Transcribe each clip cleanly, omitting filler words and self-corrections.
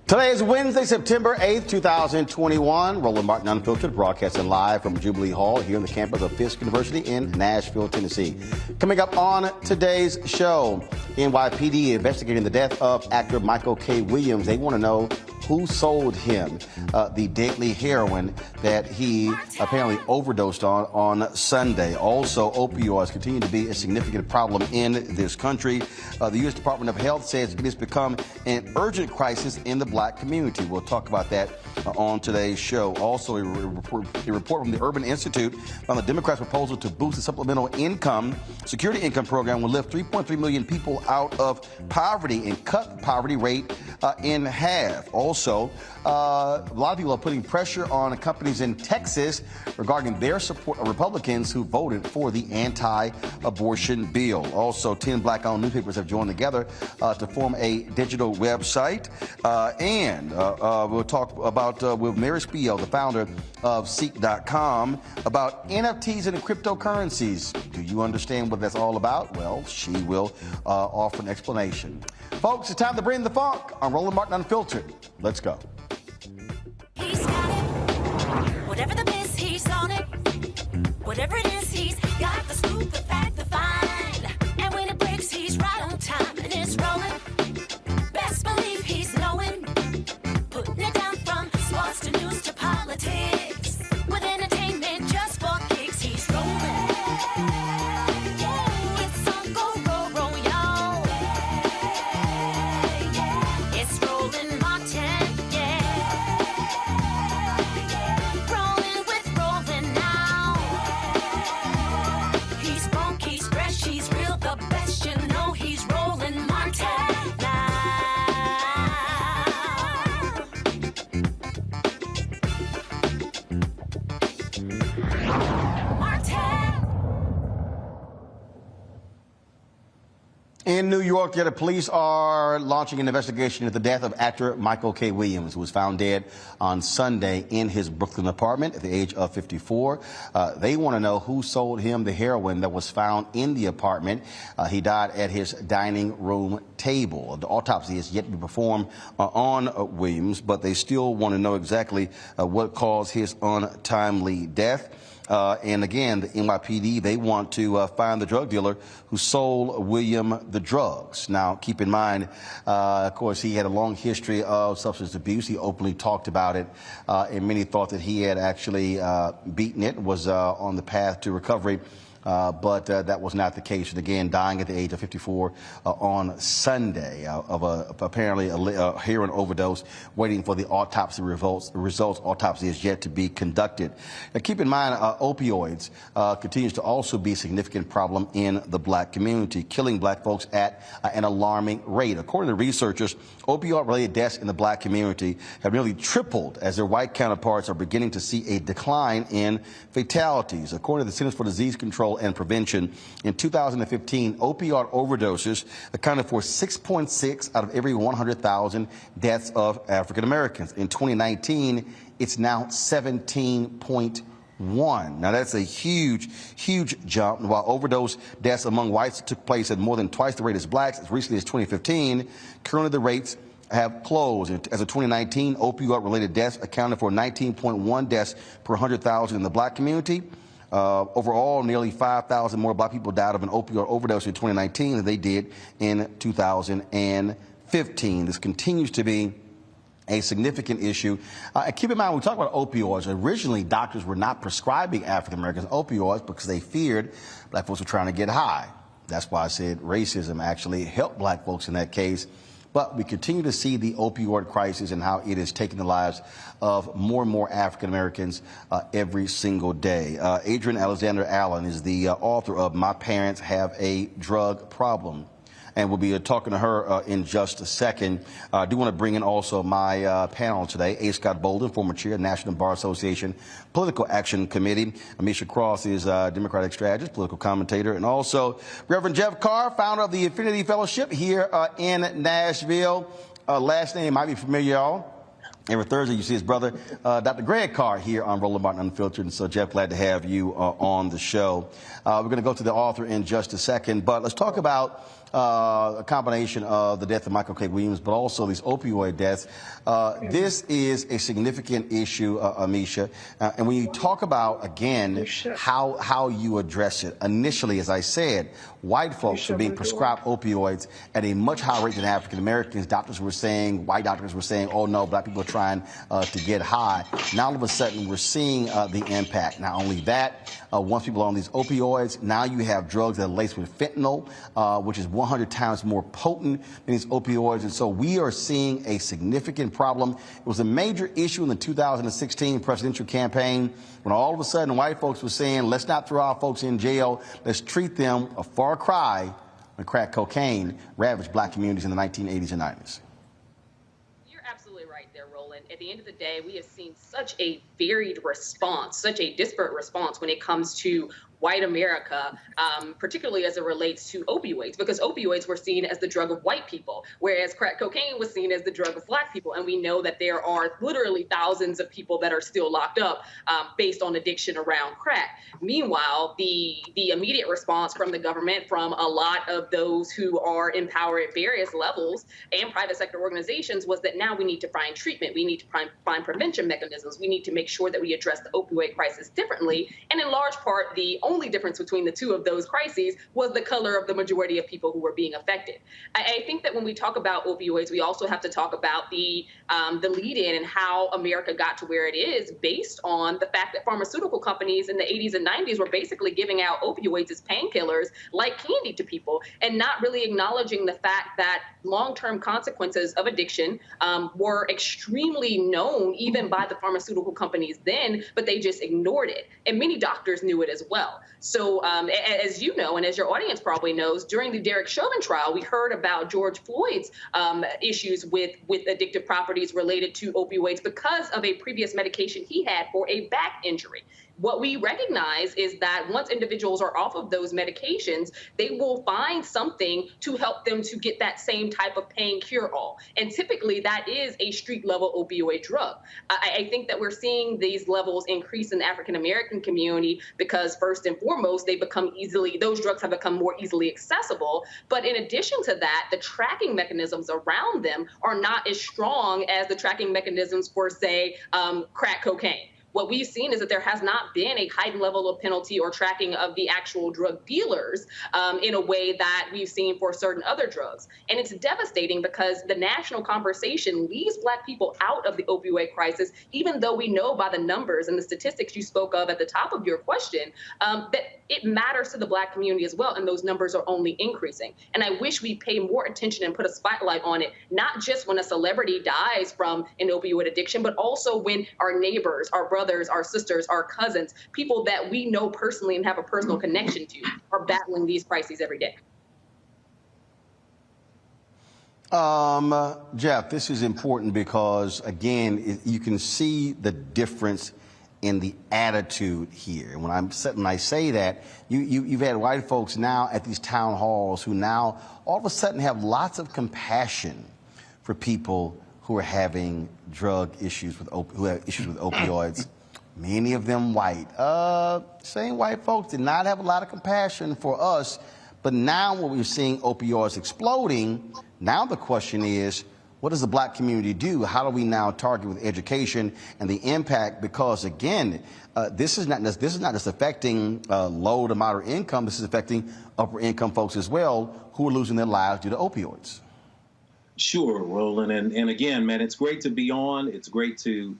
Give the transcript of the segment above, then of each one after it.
Today is Wednesday, September 8th, 2021. Roland Martin Unfiltered, broadcasting live from Jubilee Hall here on the campus of Fisk University in Nashville, Tennessee. Coming up on today's show, NYPD investigating the death of actor Michael K. Williams. They want to know who sold him the deadly heroin that he apparently overdosed on Sunday. Also, opioids continue to be a significant problem in this country. The U.S. Department of Health says it has become an urgent crisis in the black community. We'll talk about that on today's show. Also, a report from the Urban Institute on the Democrats' proposal to boost the supplemental security income program will lift 3.3 million people out of poverty and cut the poverty rate in half. Also, a lot of people are putting pressure on companies in Texas regarding their support of Republicans who voted for the anti-abortion bill. Also, 10 black-owned newspapers have joined together to form a digital website. And we'll talk about with Mary Spiel, the founder of CEEK.com, about NFTs and cryptocurrencies. Do you understand what that's all about? Well, she will offer an explanation. Folks, it's time to bring the funk on Roland Martin Unfiltered. Let's go. He's got it. Whatever the miss, he's on it. Whatever it is, he's got the scoop, the fact, the find. And when it breaks, he's right on time and it's rolling. Best believe he's knowing. Putting it down from sports to news to politics. With entertainment just for kicks, he's rolling. It's on go, roll, roll, y'all. It's Roland Martin, yeah. Rolling with Roland now. He's funk, he's fresh, he's real, the best, you know he's Roland Martin now. In New York, the police are launching an investigation into the death of actor Michael K. Williams, who was found dead on Sunday in his Brooklyn apartment at the age of 54. They want to know who sold him the heroin that was found in the apartment. He died at his dining room table. The autopsy is yet to be performed on Williams, but they still want to know exactly what caused his untimely death. And again, the NYPD, they want to find the drug dealer who sold William the drugs. Now, keep in mind, of course, he had a long history of substance abuse. He openly talked about it, and many thought that he had actually beaten it, was on the path to recovery. But that was not the case. And again, dying at the age of 54 on Sunday of apparently a heroin overdose, waiting for the autopsy results. Autopsy is yet to be conducted. Now, keep in mind, opioids continues to also be a significant problem in the black community, killing black folks at an alarming rate. According to researchers, opioid-related deaths in the black community have nearly tripled as their white counterparts are beginning to see a decline in fatalities. According to the Centers for Disease Control and Prevention, in 2015, opioid overdoses accounted for 6.6 out of every 100,000 deaths of African Americans. In 2019, it's now 17.1. Now, that's a huge jump. While overdose deaths among whites took place at more than twice the rate as blacks as recently as 2015, currently the rates have closed. As of 2019, opioid-related deaths accounted for 19.1 deaths per 100,000 in the black community. Overall, nearly 5,000 more black people died of an opioid overdose in 2019 than they did in 2015. This continues to be a significant issue. Keep in mind, when we talk about opioids, originally doctors were not prescribing African Americans opioids because they feared black folks were trying to get high. That's why I said racism actually helped black folks in that case. But we continue to see the opioid crisis and how it is taking the lives of more and more African Americans every single day. Adrienne Alexander Allen is the author of My Parents Have a Drug Problem. And we'll be talking to her in just a second. I do want to bring in also my panel today. A. Scott Bolden, former chair of National Bar Association Political Action Committee. Amisha Cross is Democratic strategist, political commentator, and also Reverend Jeff Carr, founder of the Affinity Fellowship here in Nashville. Last name might be familiar, y'all. Every Thursday, you see his brother, Dr. Greg Carr, here on Roland Martin Unfiltered. And so, Jeff, glad to have you on the show. We're going to go to the author in just a second, but let's talk about a combination of the death of Michael K. Williams, but also these opioid deaths. This is a significant issue, Amisha. And when you talk about, again, how you address it, initially, as I said, white folks are being prescribed opioids at a much higher rate than African Americans. Doctors were saying, white doctors were saying, oh no, black people are trying to get high. Now all of a sudden we're seeing the impact. Not only that, once people are on these opioids, now you have drugs that are laced with fentanyl, which is 100 times more potent than these opioids. And so we are seeing a significant problem. It was a major issue in the 2016 presidential campaign when all of a sudden white folks were saying, let's not throw our folks in jail, let's treat them, a far cry when crack cocaine ravaged black communities in the 1980s and 90s. You're absolutely right there, Roland. At the end of the day, we have seen such a varied response, such a disparate response when it comes to white America, particularly as it relates to opioids, because opioids were seen as the drug of white people, whereas crack cocaine was seen as the drug of black people. And we know that there are literally thousands of people that are still locked up based on addiction around crack. Meanwhile, the immediate response from the government, from a lot of those who are in power at various levels and private sector organizations, was that now we need to find treatment. We need to find prevention mechanisms. We need to make sure that we address the opioid crisis differently. And in large part, the only difference between the two of those crises was the color of the majority of people who were being affected. I think that when we talk about opioids, we also have to talk about the lead-in and how America got to where it is based on the fact that pharmaceutical companies in the 80s and 90s were basically giving out opioids as painkillers like candy to people and not really acknowledging the fact that long-term consequences of addiction were extremely known even by the pharmaceutical companies then, but they just ignored it. And many doctors knew it as well. So as you know, and as your audience probably knows, during the Derek Chauvin trial, we heard about George Floyd's issues with addictive properties related to opioids because of a previous medication he had for a back injury. What we recognize is that once individuals are off of those medications, they will find something to help them to get that same type of pain cure-all. And typically that is a street-level opioid drug. I think that we're seeing these levels increase in the African-American community because first and foremost, those drugs have become more easily accessible. But in addition to that, the tracking mechanisms around them are not as strong as the tracking mechanisms for, say, crack cocaine. What we've seen is that there has not been a heightened level of penalty or tracking of the actual drug dealers in a way that we've seen for certain other drugs. And it's devastating because the national conversation leaves black people out of the opioid crisis, even though we know by the numbers and the statistics you spoke of at the top of your question, that it matters to the black community as well, and those numbers are only increasing. And I wish we pay more attention and put a spotlight on it, not just when a celebrity dies from an opioid addiction, but also when our neighbors, our brothers, our sisters, our cousins, people that we know personally and have a personal connection to, are battling these crises every day. Jeff, this is important because, again, you can see the difference in the attitude here. And when I say that, you've had white folks now at these town halls who now all of a sudden have lots of compassion for people who are having drug issues who have issues with opioids. Many of them white. Same white folks did not have a lot of compassion for us. But now when we're seeing opioids exploding, now the question is, what does the black community do? How do we now target with education and the impact? Because again, this is not just affecting low to moderate income. This is affecting upper income folks as well who are losing their lives due to opioids. Sure, Roland. And again, man, it's great to be on. It's great to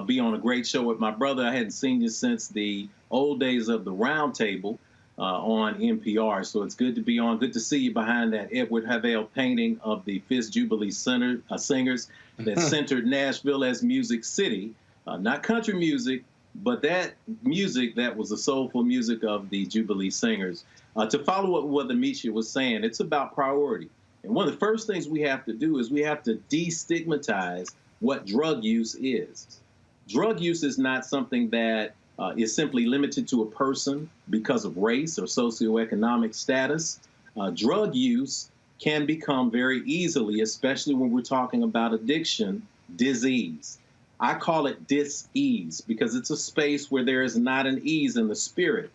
be on a great show with my brother. I hadn't seen you since the old days of the Round Table on NPR. So it's good to be on. Good to see you behind that Edward Havell painting of the Fifth Jubilee singers that centered Nashville as Music City. Not country music, but that music that was the soulful music of the Jubilee singers. To follow up what Amisha was saying, it's about priority. And one of the first things we have to do is we have to destigmatize what drug use is. Drug use is not something that is simply limited to a person because of race or socioeconomic status. Drug use can become very easily, especially when we're talking about addiction, disease. I call it dis-ease because it's a space where there is not an ease in the spirit.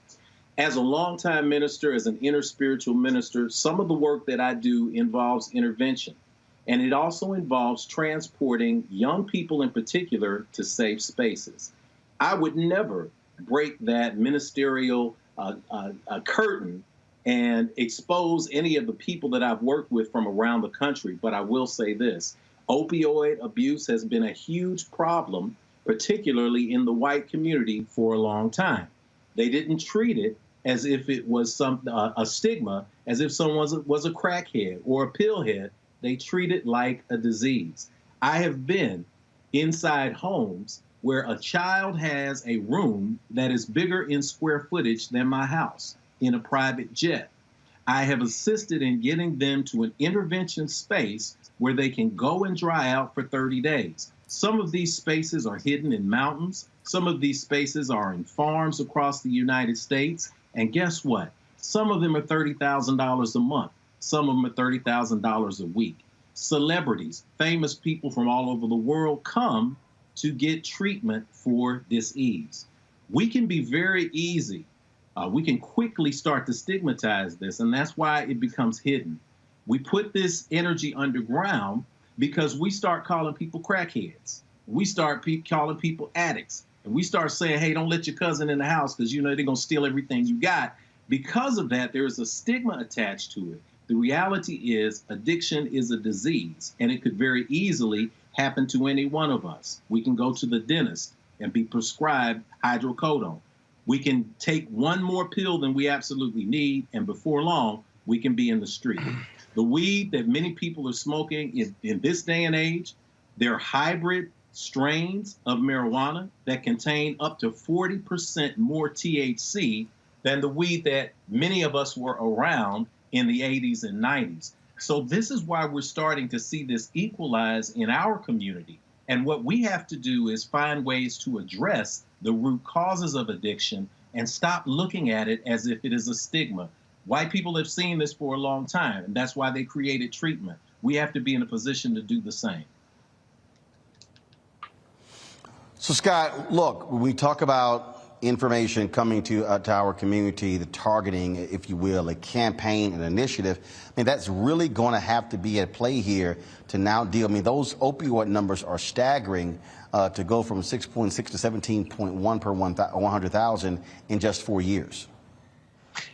As a longtime minister, as an inner spiritual minister, some of the work that I do involves intervention. And it also involves transporting young people in particular to safe spaces. I would never break that ministerial curtain and expose any of the people that I've worked with from around the country. But I will say this: opioid abuse has been a huge problem, particularly in the white community, for a long time. They didn't treat it as if it was a stigma, as if someone was a crackhead or a pillhead. They treat it like a disease. I have been inside homes where a child has a room that is bigger in square footage than my house in a private jet. I have assisted in getting them to an intervention space where they can go and dry out for 30 days. Some of these spaces are hidden in mountains. Some of these spaces are in farms across the United States. And guess what? Some of them are $30,000 a month. Some of them are $30,000 a week. Celebrities, famous people from all over the world come to get treatment for disease. We can be very easy. We can quickly start to stigmatize this, and that's why it becomes hidden. We put this energy underground because we start calling people crackheads. We start calling people addicts. And we start saying, hey, don't let your cousin in the house because you know they're going to steal everything you got. Because of that, there is a stigma attached to it. The reality is addiction is a disease, and it could very easily happen to any one of us. We can go to the dentist and be prescribed hydrocodone. We can take one more pill than we absolutely need, and before long, we can be in the street. The weed that many people are smoking in this day and age, they're hybrid strains of marijuana that contain up to 40% more THC than the weed that many of us were around in the 80s and 90s. So this is why we're starting to see this equalize in our community. And what we have to do is find ways to address the root causes of addiction and stop looking at it as if it is a stigma. White people have seen this for a long time, and that's why they created treatment. We have to be in a position to do the same. So, Scott, look, we talk about information coming to our community, the targeting, if you will, a campaign, an initiative. I mean, that's really going to have to be at play here to now deal. I mean, those opioid numbers are staggering to go from 6.6 to 17.1 per 100,000 in just 4 years.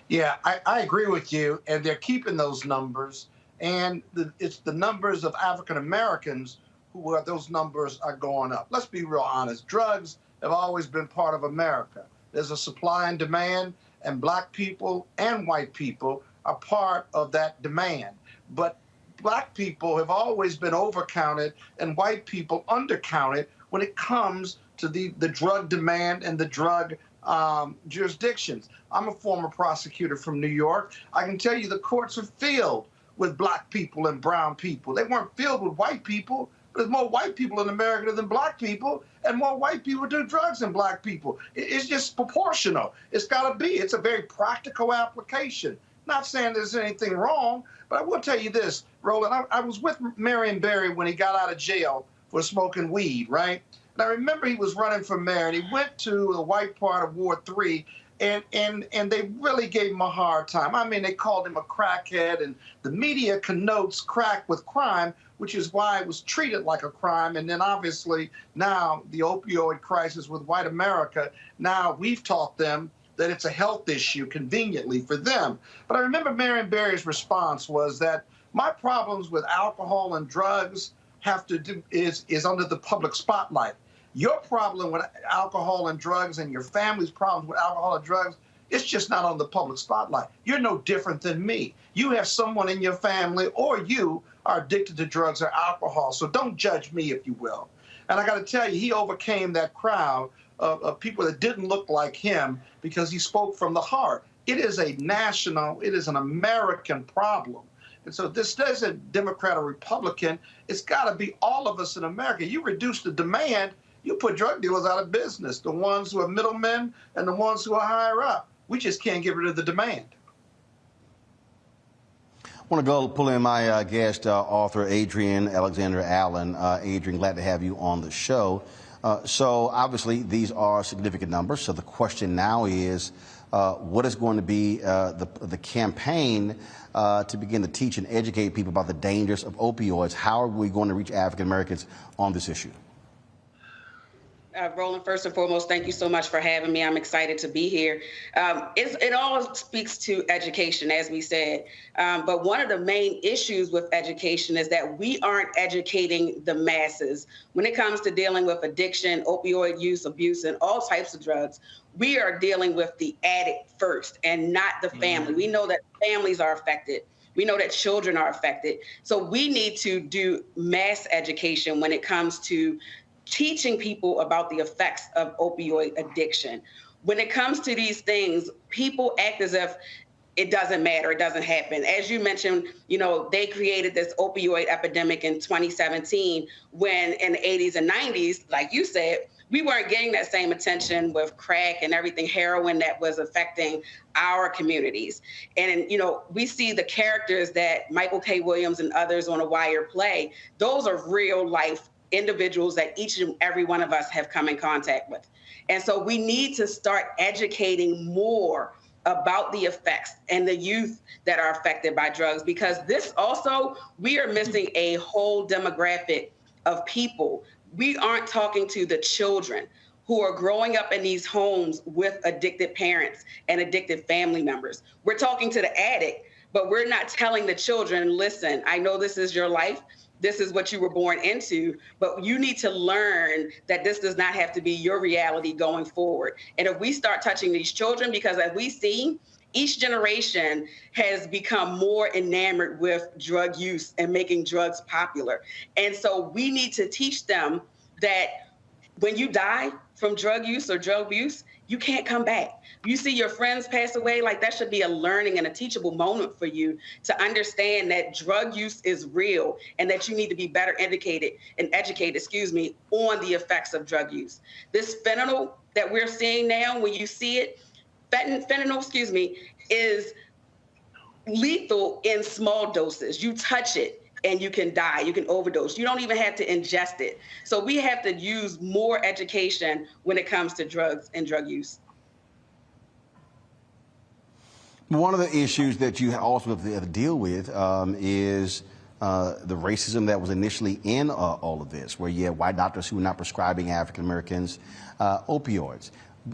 Yeah, I agree with you, and they're keeping those numbers, and it's the numbers of African Americans who those numbers are going up. Let's be real honest. Drugs have always been part of America. There's a supply and demand, and black people and white people are part of that demand. But black people have always been overcounted and white people undercounted when it comes to the drug demand and the drug jurisdictions. I'm a former prosecutor from New York. I can tell you the courts are filled with black people and brown people. They weren't filled with white people. There's more white people in America than black people, and more white people do drugs than black people. It's just proportional. It's got to be. It's a very practical application. Not saying there's anything wrong, but I will tell you this, Roland. I was with Marion Barry when he got out of jail for smoking weed, right? And I remember he was running for mayor, and he went to the white part of Ward 3, and they really gave him a hard time. I mean, they called him a crackhead, and the media connotes crack with crime, which is why it was treated like a crime. And then obviously now the opioid crisis with white America, now we've taught them that it's a health issue conveniently for them. But I remember Marion Barry's response was that my problems with alcohol and drugs have to do is under the public spotlight. Your problem with alcohol and drugs and your family's problems with alcohol and drugs, it's just not on the public spotlight. You're no different than me. You have someone in your family or you are addicted to drugs or alcohol. So don't judge me, if you will. And I got to tell you, he overcame that crowd of people that didn't look like him because he spoke from the heart. It is a national, it is an American problem. And so this isn't Democrat or Republican. It's got to be all of us in America. You reduce the demand, you put drug dealers out of business, the ones who are middlemen and the ones who are higher up. We just can't get rid of the demand. I want to go pull in my guest, author Adrienne Alexander Allen. Adrienne, glad to have you on the show. So obviously these are significant numbers. So the question now is, what is going to be the campaign to begin to teach and educate people about the dangers of opioids? How are we going to reach African Americans on this issue? Roland, first and foremost, thank you so much for having me. I'm excited to be here. It all speaks to education, as we said. But one of the main issues with education is that we aren't educating the masses. When it comes to dealing with addiction, opioid use, abuse, and all types of drugs, we are dealing with the addict first and not the family. We know that families are affected. We know that children are affected. So we need to do mass education when it comes to teaching people about the effects of opioid addiction. When it comes to these things, people act as if it doesn't matter, it doesn't happen. As you mentioned, they created this opioid epidemic in 2017 when in the 80s and 90s, like you said, we weren't getting that same attention with crack and everything, heroin that was affecting our communities. And, we see the characters that Michael K. Williams and others on A Wire play. Those are real life individuals that each and every one of us have come in contact with. And so we need to start educating more about the effects and the youth that are affected by drugs, because this also, we are missing a whole demographic of people. We aren't talking to the children who are growing up in these homes with addicted parents and addicted family members. We're talking to the addict, but we're not telling the children, listen, I know this is your life. This is what you were born into, but you need to learn that this does not have to be your reality going forward. And if we start touching these children, because as we see, each generation has become more enamored with drug use and making drugs popular. And so we need to teach them that when you die from drug use or drug abuse, you can't come back. You see your friends pass away, like that should be a learning and a teachable moment for you to understand that drug use is real and that you need to be better educated on the effects of drug use. This fentanyl that we're seeing now, when you see it, fentanyl, is lethal in small doses. You touch it and you can die, you can overdose. You don't even have to ingest it. So we have to use more education when it comes to drugs and drug use. One of the issues that you also have to deal with is the racism that was initially in all of this, where you had white doctors who were not prescribing African Americans opioids.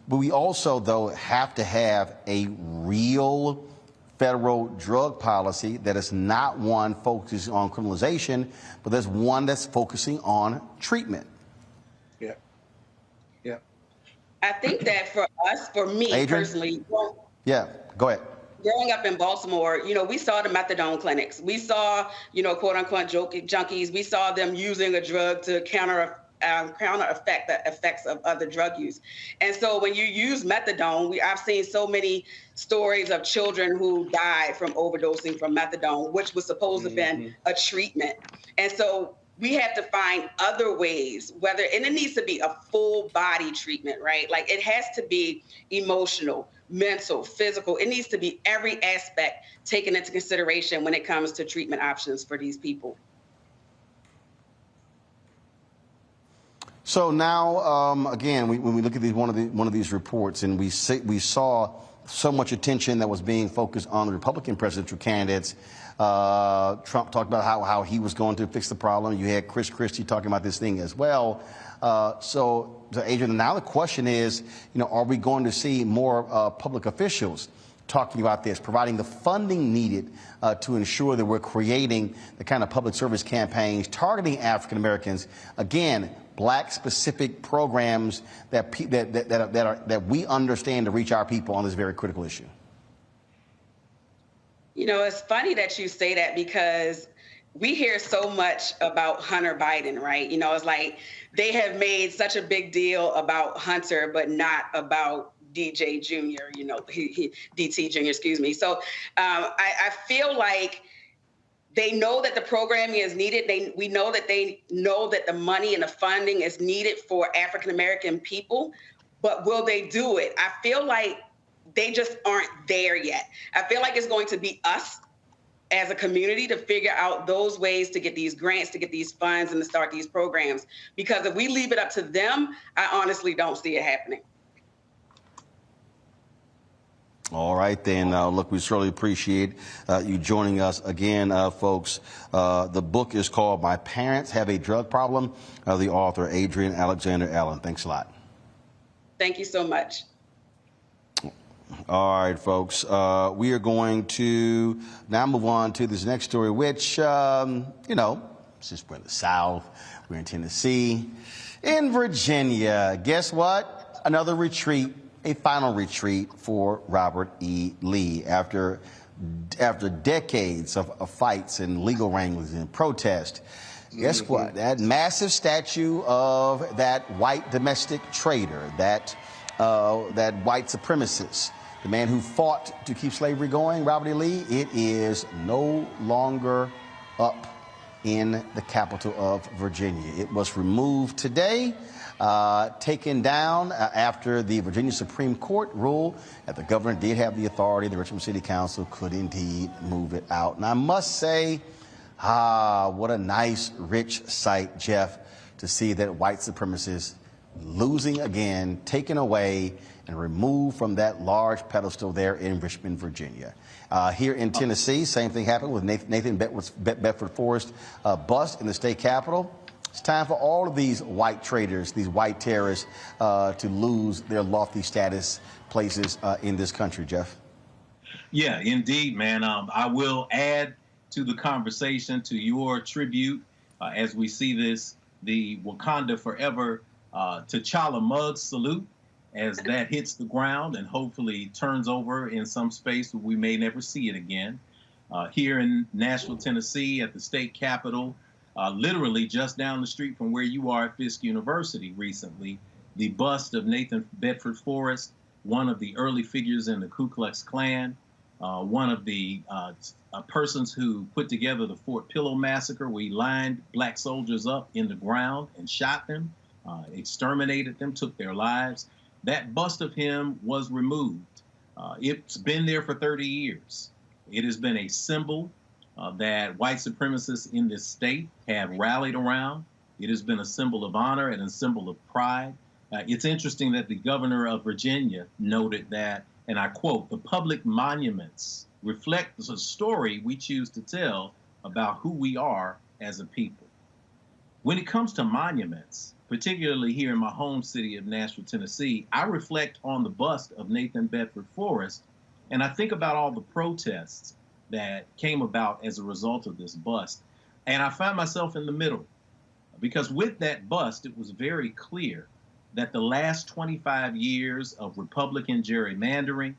But we also, though, have to have a real federal drug policy that is not one focusing on criminalization, but there's one that's focusing on treatment. Yeah. Yeah. I think that for us, for me Adrian? personally, Yeah, go ahead. growing up in Baltimore, we saw the methadone clinics. We saw, quote unquote junkies. We saw them using a drug to counter effect the effects of other drug use. And so when you use methadone, I've seen so many stories of children who died from overdosing from methadone, which was supposed to have been a treatment. And so we have to find other ways, and it needs to be a full body treatment, right? Like it has to be emotional, mental, physical. It needs to be every aspect taken into consideration when it comes to treatment options for these people. So now, again, when we look at one of these reports, and we saw so much attention that was being focused on the Republican presidential candidates. Trump talked about how he was going to fix the problem. You had Chris Christie talking about this thing as well. So Adrian, now the question is, are we going to see more public officials talking about this, providing the funding needed to ensure that we're creating the kind of public service campaigns targeting African Americans, again, Black-specific programs that we understand to reach our people on this very critical issue? It's funny that you say that, because we hear so much about Hunter Biden, right? It's like they have made such a big deal about Hunter, but not about DJ Jr., DT Jr., excuse me. So I feel like they know that the programming is needed. We know that they know that the money and the funding is needed for African-American people, but will they do it? I feel like they just aren't there yet. I feel like it's going to be us as a community to figure out those ways to get these grants, to get these funds, and to start these programs. Because if we leave it up to them, I honestly don't see it happening. All right, then. Look, we certainly appreciate you joining us again, folks. The book is called My Parents Have a Drug Problem. The author, Adrienne Alexander Allen. Thanks a lot. Thank you so much. All right, folks. We are going to now move on to this next story, which, since we're in the South, we're in Tennessee, in Virginia. Guess what? Another retreat. A final retreat for Robert E. Lee after decades of fights and legal wranglings and protest. Guess what? That massive statue of that white domestic traitor, that white supremacist, the man who fought to keep slavery going, Robert E. Lee, it is no longer up in the capital of Virginia. It was removed today. Taken down after the Virginia Supreme Court ruled that the governor did have the authority, the Richmond City Council could indeed move it out. And I must say, what a nice, rich sight, Jeff, to see that white supremacists losing again, taken away, and removed from that large pedestal there in Richmond, Virginia. Here in Tennessee, same thing happened with Nathan Bedford Forrest bust in the state capitol. It's time for all of these white traitors, these white terrorists, to lose their lofty status places in this country, Jeff. Yeah, indeed, man. I will add to the conversation, to your tribute, as we see this, the Wakanda Forever T'Challa mug salute as that hits the ground and hopefully turns over in some space where we may never see it again. Here in Nashville, Tennessee, at the state capitol, literally just down the street from where you are at Fisk University recently, the bust of Nathan Bedford Forrest, one of the early figures in the Ku Klux Klan, one of the persons who put together the Fort Pillow massacre. We lined black soldiers up in the ground and shot them, exterminated them, took their lives. That bust of him was removed. It's been there for 30 years. It has been a symbol that white supremacists in this state have rallied around. It has been a symbol of honor and a symbol of pride. It's interesting that the governor of Virginia noted that, and I quote, "The public monuments reflect the story we choose to tell about who we are as a people." When it comes to monuments, particularly here in my home city of Nashville, Tennessee, I reflect on the bust of Nathan Bedford Forrest, and I think about all the protests that came about as a result of this bust. And I find myself in the middle, because with that bust, it was very clear that the last 25 years of Republican gerrymandering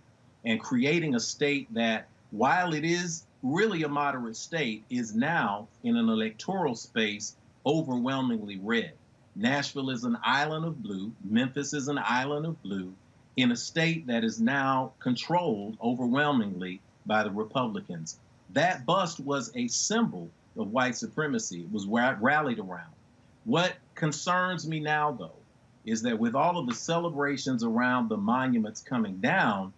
and creating a state that, while it is really a moderate state, is now in an electoral space overwhelmingly red. Nashville is an island of blue. Memphis is an island of blue in a state that is now controlled overwhelmingly by the Republicans. That bust was a symbol of white supremacy. It was rallied around. What concerns me now, though, is that with all of the celebrations around the monuments coming down,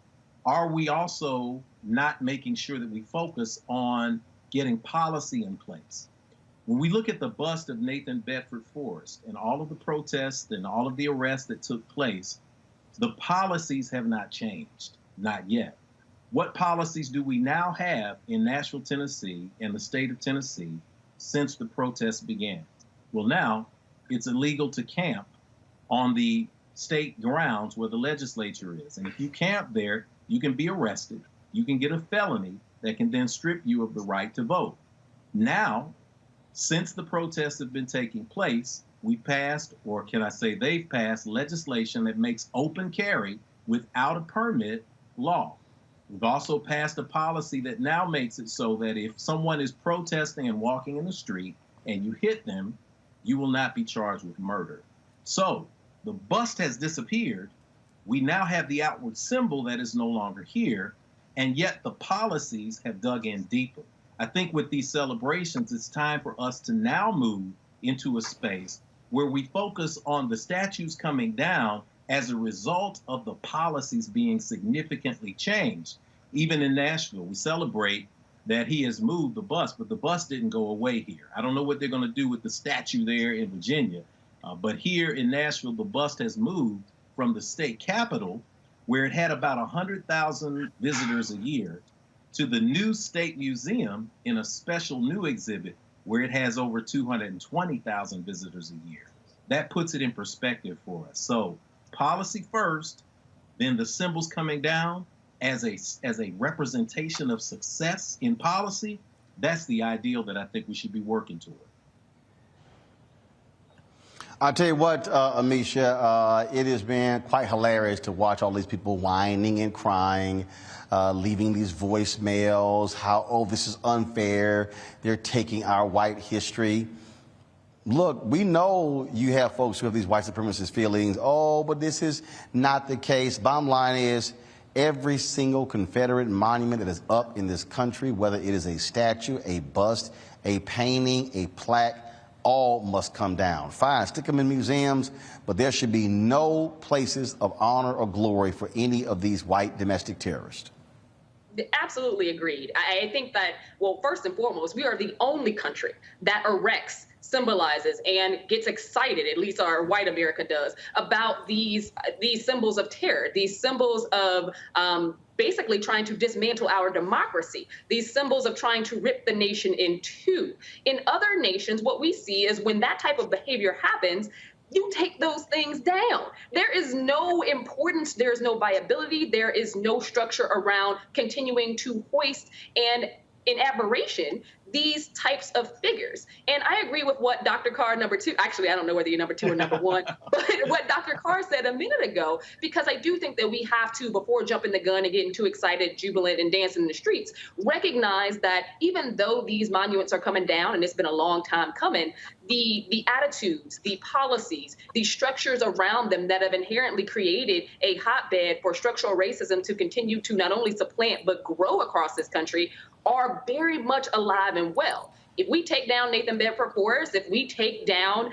are we also not making sure that we focus on getting policy in place? When we look at the bust of Nathan Bedford Forrest and all of the protests and all of the arrests that took place, the policies have not changed, not yet. What policies do we now have in Nashville, Tennessee, and the state of Tennessee since the protests began? Well, now it's illegal to camp on the state grounds where the legislature is. And if you camp there, you can be arrested. You can get a felony that can then strip you of the right to vote. Now, since the protests have been taking place, we passed, or can I say they've passed, legislation that makes open carry without a permit law. We've also passed a policy that now makes it so that if someone is protesting and walking in the street and you hit them, you will not be charged with murder. So the bust has disappeared. We now have the outward symbol that is no longer here, and yet the policies have dug in deeper. I think with these celebrations, it's time for us to now move into a space where we focus on the statues coming down as a result of the policies being significantly changed. Even in Nashville, we celebrate that he has moved the bust, but the bust didn't go away here. I don't know what they're going to do with the statue there in Virginia, but here in Nashville, the bust has moved from the state capitol where it had about 100,000 visitors a year, to the new State Museum in a special new exhibit where it has over 220,000 visitors a year. That puts it in perspective for us. So policy first, then the symbols coming down as a representation of success in policy. That's the ideal that I think we should be working toward. I'll tell you what, Amisha, it has been quite hilarious to watch all these people whining and crying, leaving these voicemails, how, oh, this is unfair, they're taking our white history. Look, we know you have folks who have these white supremacist feelings, oh, but this is not the case. Bottom line is, every single Confederate monument that is up in this country, whether it is a statue, a bust, a painting, a plaque, all must come down. Fine, stick them in museums, but there should be no places of honor or glory for any of these white domestic terrorists. Absolutely agreed. I think that, well, first and foremost, we are the only country that erects, symbolizes, and gets excited, at least our white America does, about these symbols of terror, these symbols of basically trying to dismantle our democracy, these symbols of trying to rip the nation in two. In other nations, what we see is when that type of behavior happens, you take those things down. There is no importance, there is no viability, there is no structure around continuing to hoist and in admiration these types of figures. And I agree with what Dr. Carr, number two, actually, I don't know whether you're number two or number one, but what Dr. Carr said a minute ago, because I do think that we have to, before jumping the gun and getting too excited, jubilant, and dancing in the streets, recognize that even though these monuments are coming down, and it's been a long time coming, the attitudes, the policies, the structures around them that have inherently created a hotbed for structural racism to continue to not only supplant but grow across this country are very much alive and well. If we take down Nathan Bedford Forrest, if we take down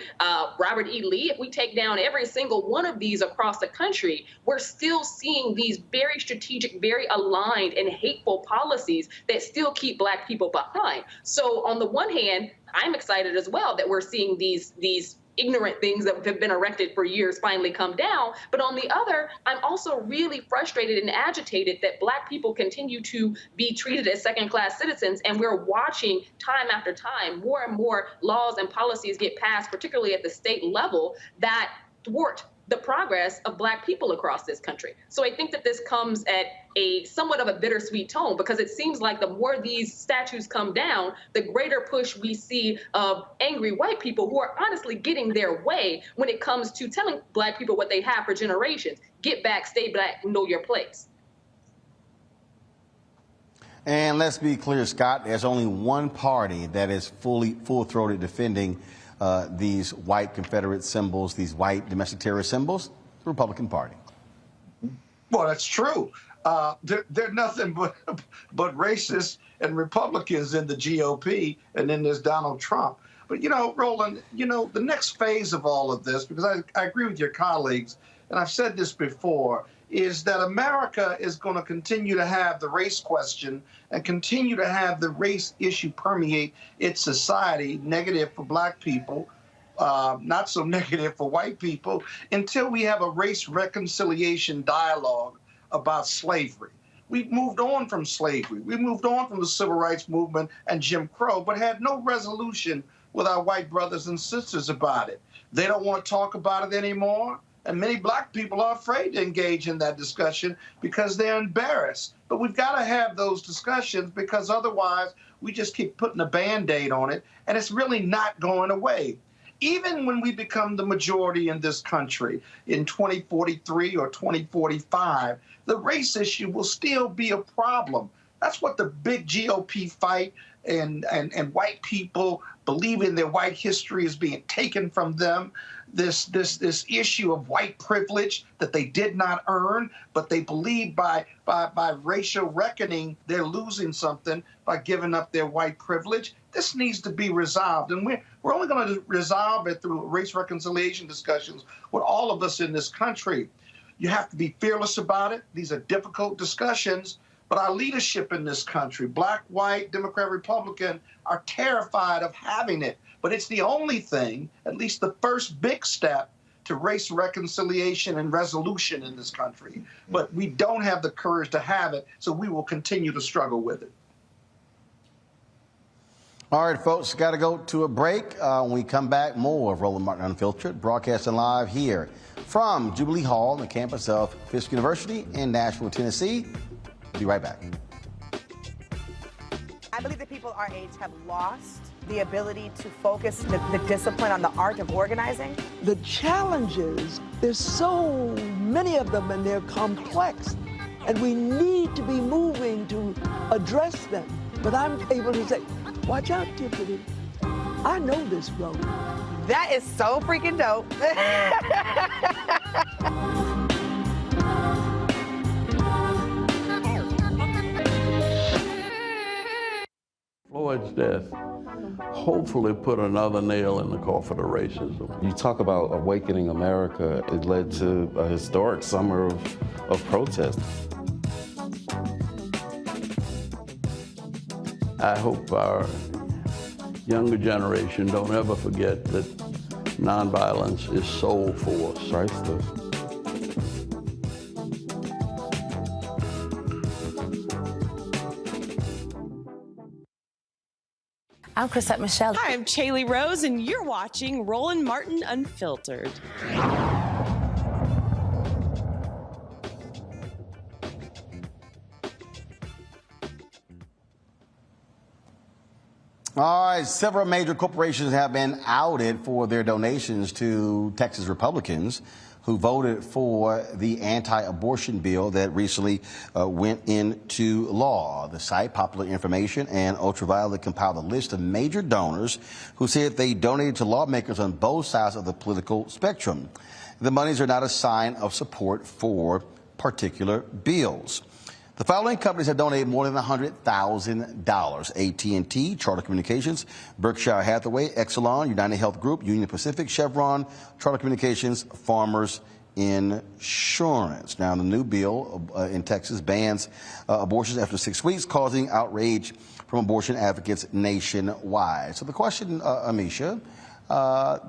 Robert E. Lee, if we take down every single one of these across the country, we're still seeing these very strategic, very aligned and hateful policies that still keep Black people behind. So on the one hand, I'm excited as well that we're seeing these ignorant things that have been erected for years finally come down. But on the other, I'm also really frustrated and agitated that Black people continue to be treated as second-class citizens, and we're watching time after time more and more laws and policies get passed, particularly at the state level, that thwart the progress of Black people across this country. So I think that this comes at a somewhat of a bittersweet tone, because it seems like the more these statues come down, the greater push we see of angry white people who are honestly getting their way when it comes to telling Black people what they have for generations. Get back, stay Black, know your place. And let's be clear, Scott, there's only one party that is full-throated defending these white Confederate symbols, these white domestic terrorist symbols, the Republican Party. Well, that's true. They're nothing but racists and Republicans in the GOP, and then there's Donald Trump. But, Roland, the next phase of all of this, because I agree with your colleagues, and I've said this before, is that America is going to continue to have the race question and continue to have the race issue permeate its society, negative for Black people, not so negative for white people, until we have a race reconciliation dialogue about slavery. We've moved on from slavery. We moved on from the civil rights movement and Jim Crow, but had no resolution with our white brothers and sisters about it. They don't want to talk about it anymore. And many Black people are afraid to engage in that discussion because they're embarrassed. But we've got to have those discussions, because otherwise we just keep putting a Band-Aid on it, and it's really not going away. Even when we become the majority in this country in 2043 or 2045, the race issue will still be a problem. That's what the big GOP fight and white people believing their white history is being taken from them. This issue of white privilege that they did not earn, but they believe by racial reckoning they're losing something by giving up their white privilege. This needs to be resolved, and we're only going to resolve it through race reconciliation discussions with all of us in this country. You have to be fearless about it. These are difficult discussions, but our leadership in this country, Black, white, Democrat, Republican, are terrified of having it. But it's the only thing, at least the first big step, to race reconciliation and resolution in this country. But we don't have the courage to have it, so we will continue to struggle with it. All right, folks, got to go to a break. When we come back, more of Roland Martin Unfiltered, broadcasting live here from Jubilee Hall on the campus of Fisk University in Nashville, Tennessee. Be right back. I believe that people our age have lost the ability to focus the discipline on the art of organizing. The challenges, there's so many of them and they're complex, and we need to be moving to address them. But I'm able to say, watch out, Tiffany. I know this road. That is so freaking dope. Floyd's death hopefully put another nail in the coffin of racism. You talk about awakening America. It led to a historic summer of protest. I hope our younger generation don't ever forget that nonviolence is soul force. Priceless. I'm Chrisette Michelle. Hi, I'm Chaley Rose, and you're watching Roland Martin Unfiltered. All right, several major corporations have been outed for their donations to Texas Republicans who voted for the anti-abortion bill that recently went into law. The site Popular Information and Ultraviolet compiled a list of major donors who said they donated to lawmakers on both sides of the political spectrum. The monies are not a sign of support for particular bills. The following companies have donated more than $100,000. AT&T, Charter Communications, Berkshire Hathaway, Exelon, United Health Group, Union Pacific, Chevron, Charter Communications, Farmers Insurance. Now, the new bill in Texas bans abortions after 6 weeks, causing outrage from abortion advocates nationwide. So the question, Amisha,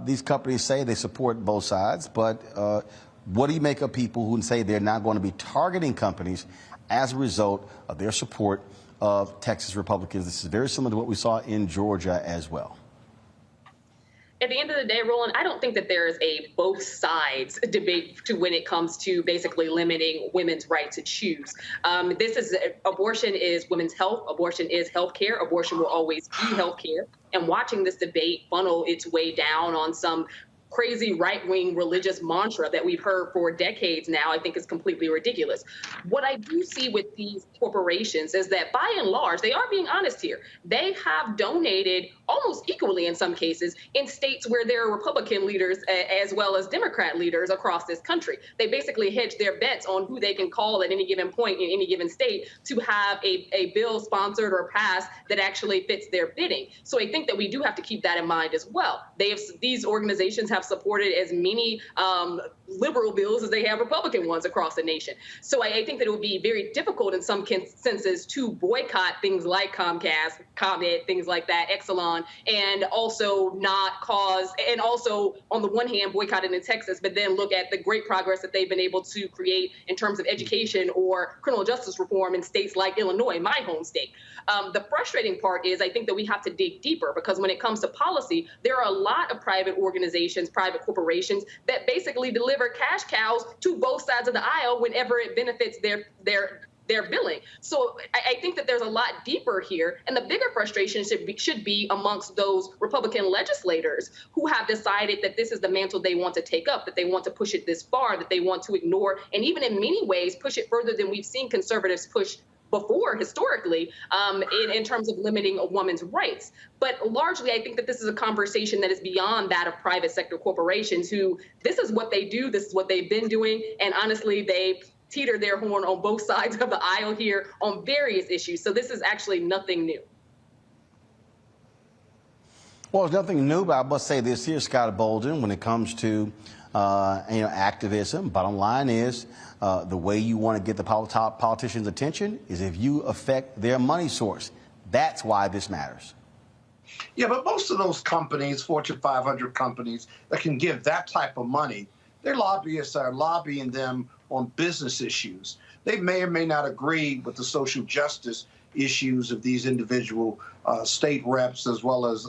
these companies say they support both sides, but what do you make of people who say they're not going to be targeting companies as a result of their support of Texas Republicans? This is very similar to what we saw in Georgia as well. At the end of the day, Roland, I don't think that there is a both sides debate to when it comes to basically limiting women's right to choose. Abortion is women's health. Abortion is health care. Abortion will always be health care. And watching this debate funnel its way down on some crazy right-wing religious mantra that we've heard for decades now, I think is completely ridiculous. What I do see with these corporations is that by and large, they are being honest here. They have donated almost equally in some cases in states where there are Republican leaders as well as Democrat leaders across this country. They basically hedge their bets on who they can call at any given point in any given state to have a bill sponsored or passed that actually fits their bidding. So I think that we do have to keep that in mind as well. These organizations have supported as many liberal bills as they have Republican ones across the nation. So I think that it would be very difficult in some senses to boycott things like Comcast, ComEd, things like that, Exelon, and also on the one hand boycott it in Texas, but then look at the great progress that they've been able to create in terms of education or criminal justice reform in states like Illinois, my home state. The frustrating part is I think that we have to dig deeper, because when it comes to policy, there are a lot of private organizations, private corporations that basically deliver cash cows to both sides of the aisle whenever it benefits their billing. So I think that there's a lot deeper here, and the bigger frustration should be amongst those Republican legislators who have decided that this is the mantle they want to take up, that they want to push it this far, that they want to ignore, and even in many ways push it further than we've seen conservatives push before historically in terms of limiting a woman's rights. But largely, I think that this is a conversation that is beyond that of private sector corporations who this is what they do, this is what they've been doing, and honestly, they teeter their horn on both sides of the aisle here on various issues. So this is actually nothing new. Well, it's nothing new, but I must say this here, Scott Bolden, when it comes to activism, bottom line is the way you want to get the top politicians' attention is if you affect their money source. That's why this matters. Yeah, but most of those companies, Fortune 500 companies, that can give that type of money, Their lobbyists are lobbying them on business issues. They may or may not agree with the social justice issues of these individual state reps as well as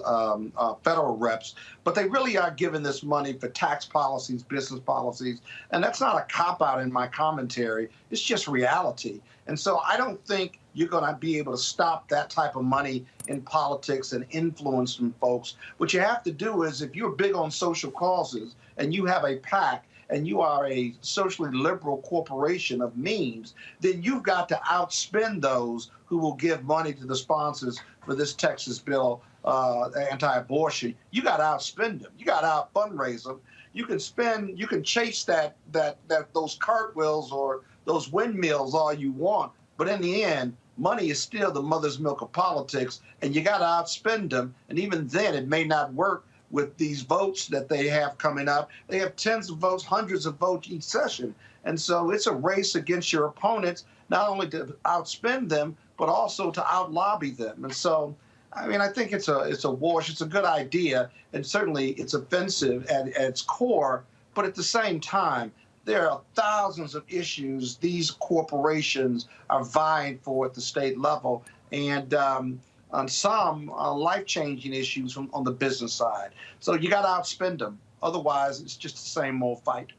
federal reps, but they really are giving this money for tax policies, business policies, and that's not a cop-out in my commentary. It's just reality. And so I don't think you're going to be able to stop that type of money in politics and influence from folks. What you have to do is, if you're big on social causes and you have a PAC and you are a socially liberal corporation of means, then you've got to outspend those who will give money to the sponsors for this Texas bill, anti-abortion. You got to outspend them. You got to out-fundraise them. You can chase those cartwheels or those windmills all you want, but in the end, money is still the mother's milk of politics, and you got to outspend them. And even then, it may not work with these votes that they have coming up. They have tens of votes, hundreds of votes each session. And so it's a race against your opponents, not only to outspend them, but also to outlobby them. And so, I mean, I think it's a wash. It's a good idea, and certainly it's offensive at its core. But at the same time, there are thousands of issues these corporations are vying for at the state level, and on some life-changing issues on the business side. So you got to outspend them. Otherwise, it's just the same old fight.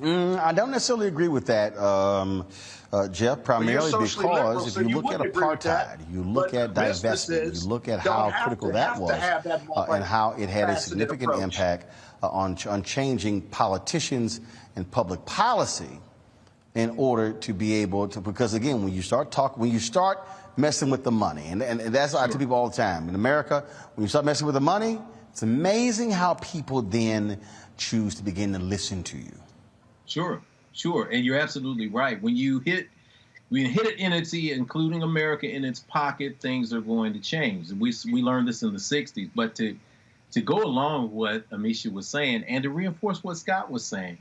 I don't necessarily agree with that, Jeff, primarily because if you look at apartheid, you look at divestment, you look at how critical that was, and how it had a significant impact on changing politicians and public policy in order to be able to, because again, when you start messing with the money, and that's what I tell people all the time, in America, when you start messing with the money, it's amazing how people then choose to begin to listen to you. Sure, and you're absolutely right. When you hit an entity, including America, in its pocket, things are going to change. We learned this in the 60s, but to go along with what Amisha was saying and to reinforce what Scott was saying,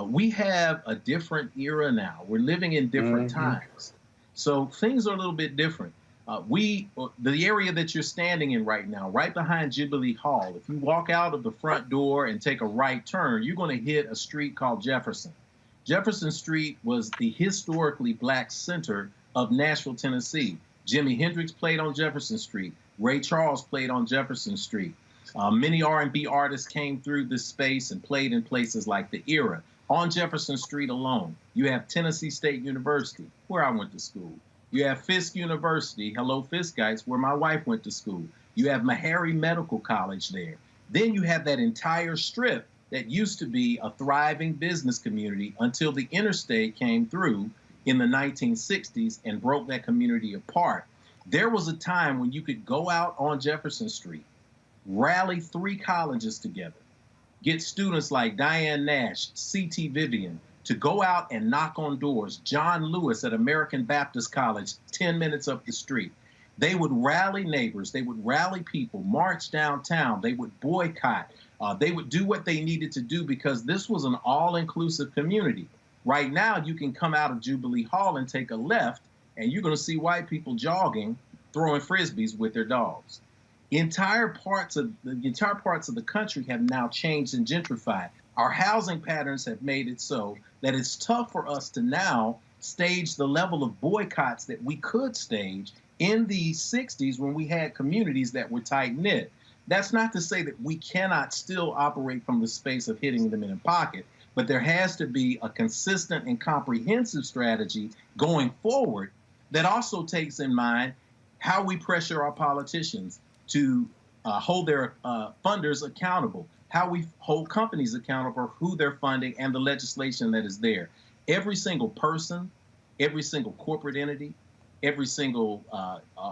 we have a different era now. We're living in different times. So things are a little bit different. The area that you're standing in right now, right behind Jubilee Hall, if you walk out of the front door and take a right turn, you're going to hit a street called Jefferson. Jefferson Street was the historically black center of Nashville, Tennessee. Jimi Hendrix played on Jefferson Street. Ray Charles played on Jefferson Street. Many R&B artists came through this space and played in places like the Era. On Jefferson Street alone, you have Tennessee State University, where I went to school. You have Fisk University, hello Fiskites, where my wife went to school. You have Meharry Medical College there. Then you have that entire strip that used to be a thriving business community until the interstate came through in the 1960s and broke that community apart. There was a time when you could go out on Jefferson Street, rally 3 colleges together, get students like Diane Nash, C.T. Vivian, to go out and knock on doors. John Lewis at American Baptist College, 10 minutes up the street. They would rally neighbors. They would rally people, march downtown. They would boycott. They would do what they needed to do because this was an all-inclusive community. Right now, you can come out of Jubilee Hall and take a left, and you're going to see white people jogging, throwing Frisbees with their dogs. Entire parts of the country have now changed and gentrified. Our housing patterns have made it so that it's tough for us to now stage the level of boycotts that we could stage in the 60s when we had communities that were tight-knit. That's not to say that we cannot still operate from the space of hitting them in the pocket, but there has to be a consistent and comprehensive strategy going forward that also takes in mind how we pressure our politicians to hold their funders accountable, how we hold companies accountable for who they're funding and the legislation that is there. Every single person, every single corporate entity, every single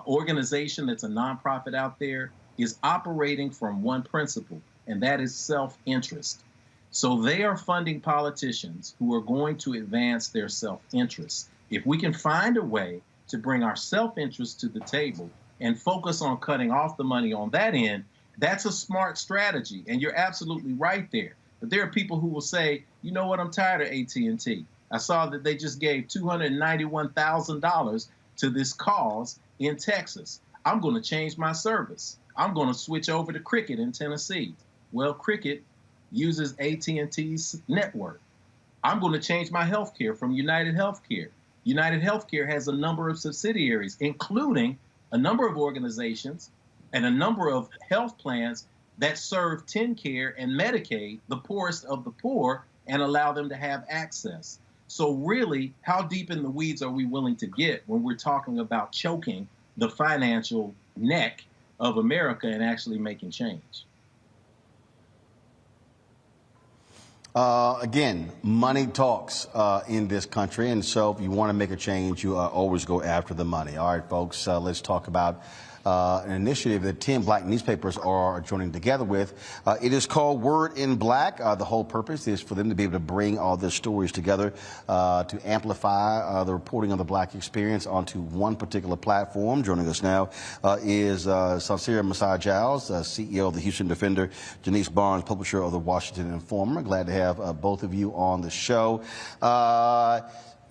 organization that's a nonprofit out there is operating from one principle, and that is self-interest. So they are funding politicians who are going to advance their self-interest. If we can find a way to bring our self-interest to the table and focus on cutting off the money on that end, that's a smart strategy, and you're absolutely right there. But there are people who will say, you know what, I'm tired of AT&T. I saw that they just gave $291,000 to this cause in Texas. I'm going to change my service. I'm going to switch over to Cricket in Tennessee. Well, Cricket uses AT&T's network. I'm going to change my health care from United Healthcare. United Healthcare has a number of subsidiaries, including a number of organizations and a number of health plans that serve TennCare and Medicaid, the poorest of the poor, and allow them to have access. So really, how deep in the weeds are we willing to get when we're talking about choking the financial neck of America and actually making change? Again, money talks in this country, and so if you want to make a change, you always go after the money. All right, folks, let's talk about an initiative that 10 black newspapers are joining together with. It is called Word in Black. The whole purpose is for them to be able to bring all their stories together to amplify the reporting of the black experience onto one particular platform. Joining us now is Sansira Masai Giles, CEO of the Houston Defender, Janice Barnes, publisher of the Washington Informer. Glad to have both of you on the show.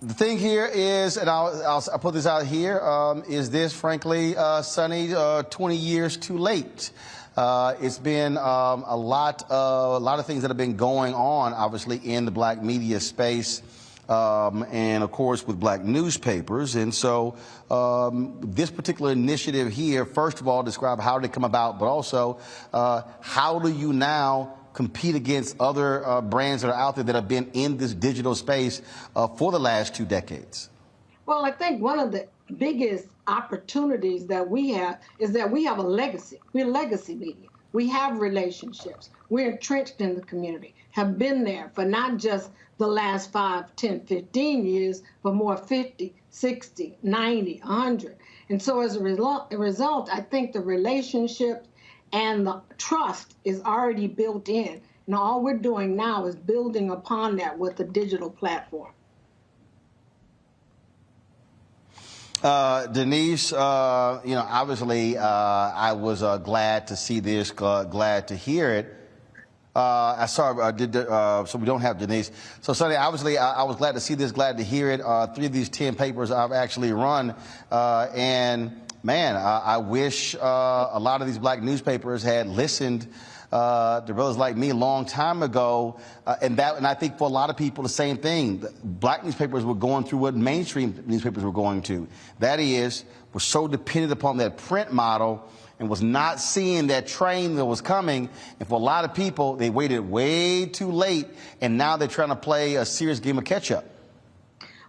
The thing here is, and I'll put this out here, is this, frankly, Sonny, 20 years too late? It's been a lot of things that have been going on, obviously, in the black media space, and, of course, with black newspapers. And so this particular initiative here, first of all, describe how did it come about, but also how do you now compete against other brands that are out there that have been in this digital space for the last 2 decades? Well, I think one of the biggest opportunities that we have is that we have a legacy. We're legacy media. We have relationships. We're entrenched in the community, have been there for not just the last 5, 10, 15 years, but more 50, 60, 90, 100. And so as a result, I think the relationships and the trust is already built in. And all we're doing now is building upon that with the digital platform. Denise, obviously, I was glad to see this, glad to hear it. So we don't have Denise. So, Sonny, obviously, I was glad to see this, glad to hear it. 3 of these 10 papers I've actually run, and man, I wish a lot of these black newspapers had listened to brothers like me a long time ago, and I think for a lot of people the same thing. Black newspapers were going through what mainstream newspapers were going to. That is, were so dependent upon that print model and was not seeing that train that was coming. And for a lot of people, they waited way too late, and now they're trying to play a serious game of catch-up.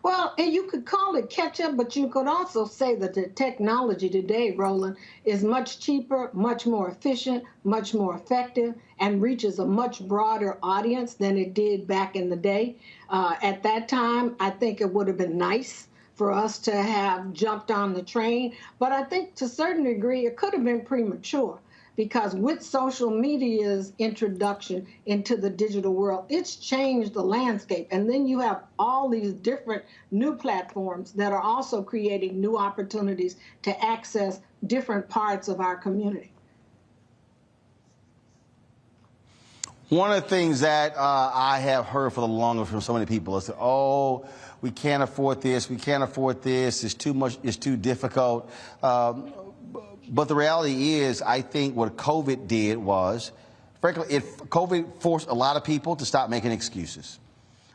Well, and you could call it catch-up, but you could also say that the technology today, Roland, is much cheaper, much more efficient, much more effective, and reaches a much broader audience than it did back in the day. At that time, I think it would have been nice for us to have jumped on the train, but I think to a certain degree it could have been premature. Because with social media's introduction into the digital world, it's changed the landscape. And then you have all these different new platforms that are also creating new opportunities to access different parts of our community. One of the things that I have heard for the longest from so many people is that, oh, we can't afford this, it's too much, it's too difficult. But the reality is, I think what COVID did was, frankly, COVID forced a lot of people to stop making excuses.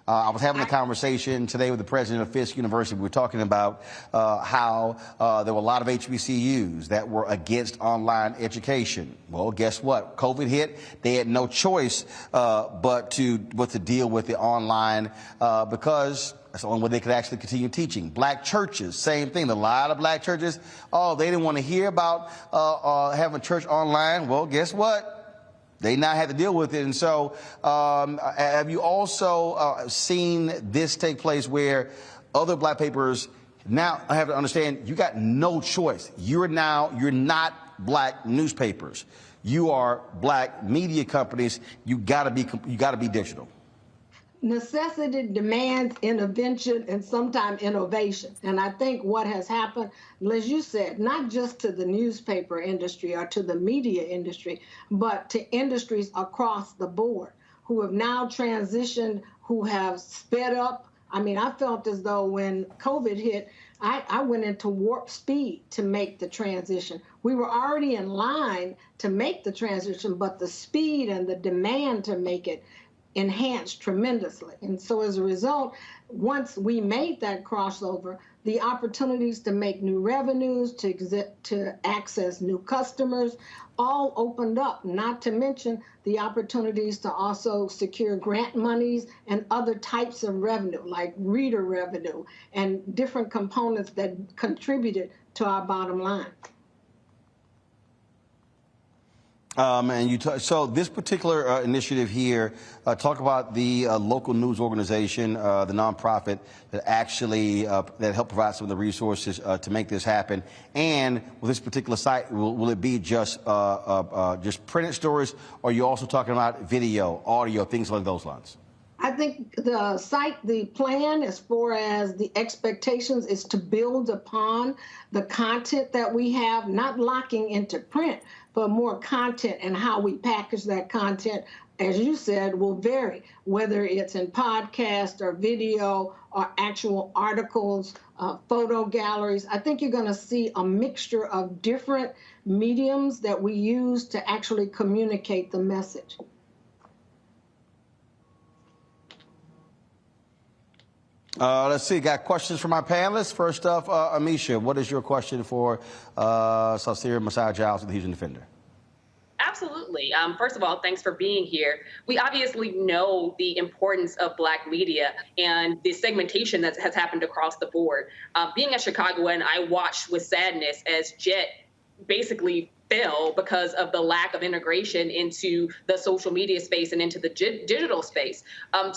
I was having a conversation today with the president of Fisk University. We were talking about how there were a lot of HBCUs that were against online education. Well, guess what? COVID hit. They had no choice but to deal with the online because that's the only way they could actually continue teaching. Black churches, same thing. A lot of black churches, they didn't want to hear about having church online. Well, guess what? They now had to deal with it. And so have you also seen this take place where other black papers now have to understand you got no choice. You're not black newspapers. You are black media companies. You gotta be digital. Necessity demands intervention and sometimes innovation. And I think what has happened, as you said, not just to the newspaper industry or to the media industry, but to industries across the board who have now transitioned, who have sped up I mean, I felt as though when COVID hit, I went into warp speed to make the transition. We were already in line to make the transition, but the speed and the demand to make it enhanced tremendously. And so as a result, once we made that crossover, the opportunities to make new revenues, to access new customers, all opened up, not to mention the opportunities to also secure grant monies and other types of revenue, like reader revenue and different components that contributed to our bottom line. So this particular initiative here, talk about the local news organization, the nonprofit that actually that helped provide some of the resources to make this happen. And with this particular site, will it be just printed stories, or are you also talking about video, audio, things along those lines? I think the plan as far as the expectations is to build upon the content that we have, not locking into print, but more content, and how we package that content, as you said, will vary, whether it's in podcast or video or actual articles, photo galleries. I think you're going to see a mixture of different mediums that we use to actually communicate the message. Let's see, got questions from our panelists. First up, Amisha, what is your question for Saucere Messiah Giles of the Houston Defender? Absolutely. First of all, thanks for being here. We obviously know the importance of Black media and the segmentation that has happened across the board. Being a Chicagoan, I watched with sadness as Jet basically fell because of the lack of integration into the social media space and into the digital space.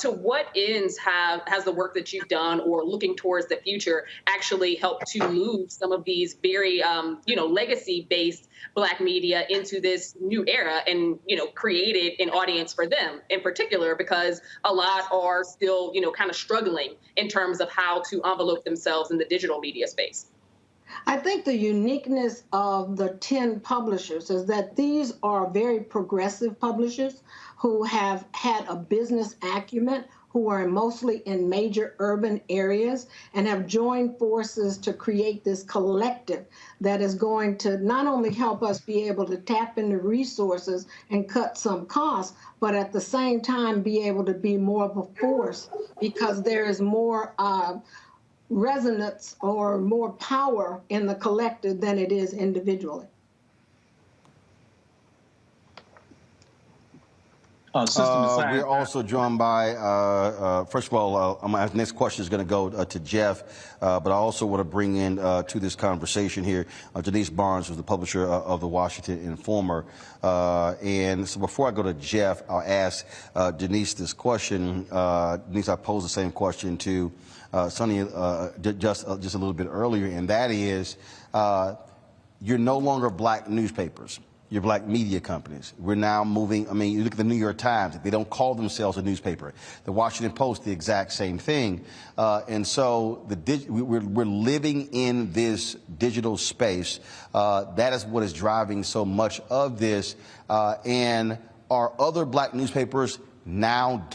To what ends has the work that you've done or looking towards the future actually helped to move some of these very, legacy-based Black media into this new era and, created an audience for them in particular, because a lot are still, kind of struggling in terms of how to envelope themselves in the digital media space? I think the uniqueness of the 10 publishers is that these are very progressive publishers who have had a business acumen, who are mostly in major urban areas, and have joined forces to create this collective that is going to not only help us be able to tap into resources and cut some costs, but at the same time be able to be more of a force, because there is more resonance or more power in the collective than it is individually. We're also joined by, first of all, my next question is going to go to Jeff, but I also want to bring in to this conversation here Denise Barnes, who's the publisher of the Washington Informer. And so before I go to Jeff, I'll ask Denise this question. Denise, I posed the same question to Sonny just a little bit earlier, and that is, you're no longer Black newspapers. You're Black media companies. We're now moving, you look at the New York Times, they don't call themselves a newspaper. The Washington Post, the exact same thing. And so we're living in this digital space. That is what is driving so much of this. And are other Black newspapers now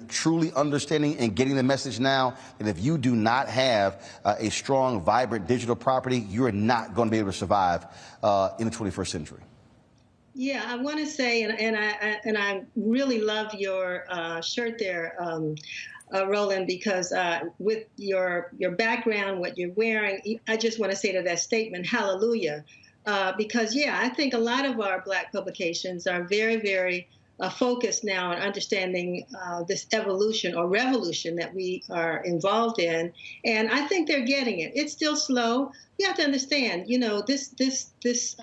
truly understanding and getting the message now that if you do not have a strong, vibrant digital property, you are not going to be able to survive in the 21st century? Yeah, I want to say, and I really love your shirt there, Roland, because with your background, what you're wearing, I just want to say to that statement, hallelujah, because I think a lot of our Black publications are very, very focused now on understanding this evolution or revolution that we are involved in, and I think they're getting it. It's still slow. You have to understand, this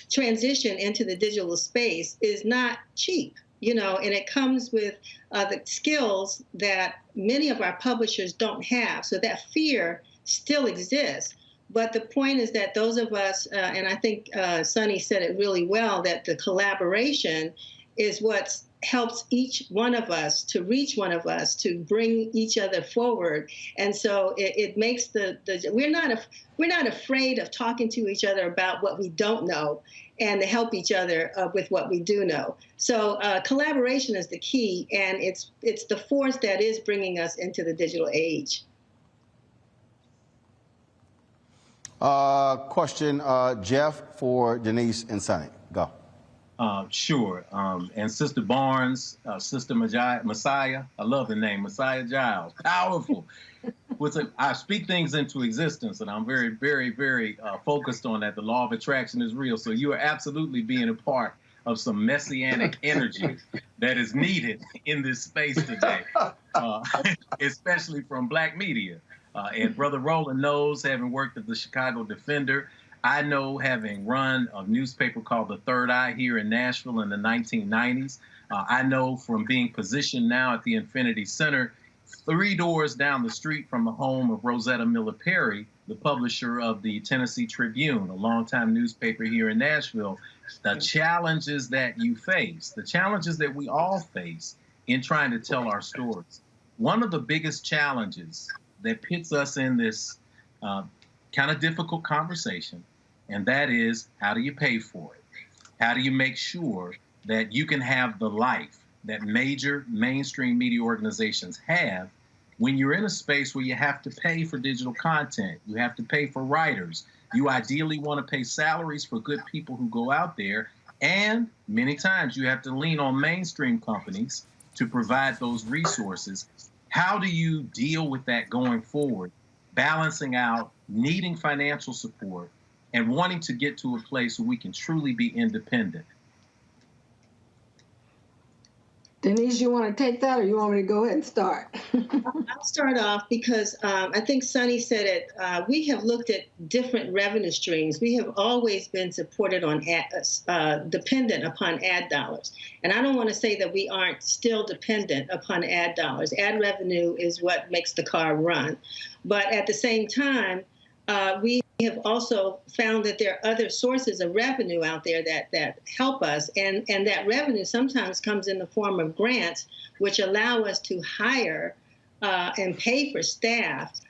transition into the digital space is not cheap, and it comes with the skills that many of our publishers don't have. So that fear still exists. But the point is that those of us, and I think Sonny said it really well, that the collaboration is what's helps each one of us to reach one of us, to bring each other forward. And so it makes we're not afraid of talking to each other about what we don't know and to help each other with what we do know. So collaboration is the key, and it's the force that is bringing us into the digital age. Question, Jeff, for Denise and Sonny. Go. Sure. And Sister Barnes, Sister Messiah, I love the name, Messiah Giles, powerful. I speak things into existence, and I'm very, very, very focused on that. The law of attraction is real. So you are absolutely being a part of some messianic energy that is needed in this space today, especially from Black media. And Brother Roland knows, having worked at the Chicago Defender, I know, having run a newspaper called The Third Eye here in Nashville in the 1990s. I know from being positioned now at the Infinity Center, 3 doors down the street from the home of Rosetta Miller Perry, the publisher of the Tennessee Tribune, a longtime newspaper here in Nashville. The challenges that you face, the challenges that we all face in trying to tell our stories. One of the biggest challenges that puts us in this kind of difficult conversation, and that is, how do you pay for it? How do you make sure that you can have the life that major mainstream media organizations have when you're in a space where you have to pay for digital content, you have to pay for writers, you ideally want to pay salaries for good people who go out there, and many times you have to lean on mainstream companies to provide those resources. How do you deal with that going forward, balancing out needing financial support and wanting to get to a place where we can truly be independent? Denise, you want to take that, or you want me to go ahead and start? I'll start off because I think Sonny said it. We have looked at different revenue streams. We have always been supported on dependent upon ad dollars. And I don't want to say that we aren't still dependent upon ad dollars. Ad revenue is what makes the car run. But at the same time, we have also found that there are other sources of revenue out there that help us, and that revenue sometimes comes in the form of grants, which allow us to hire and pay for staff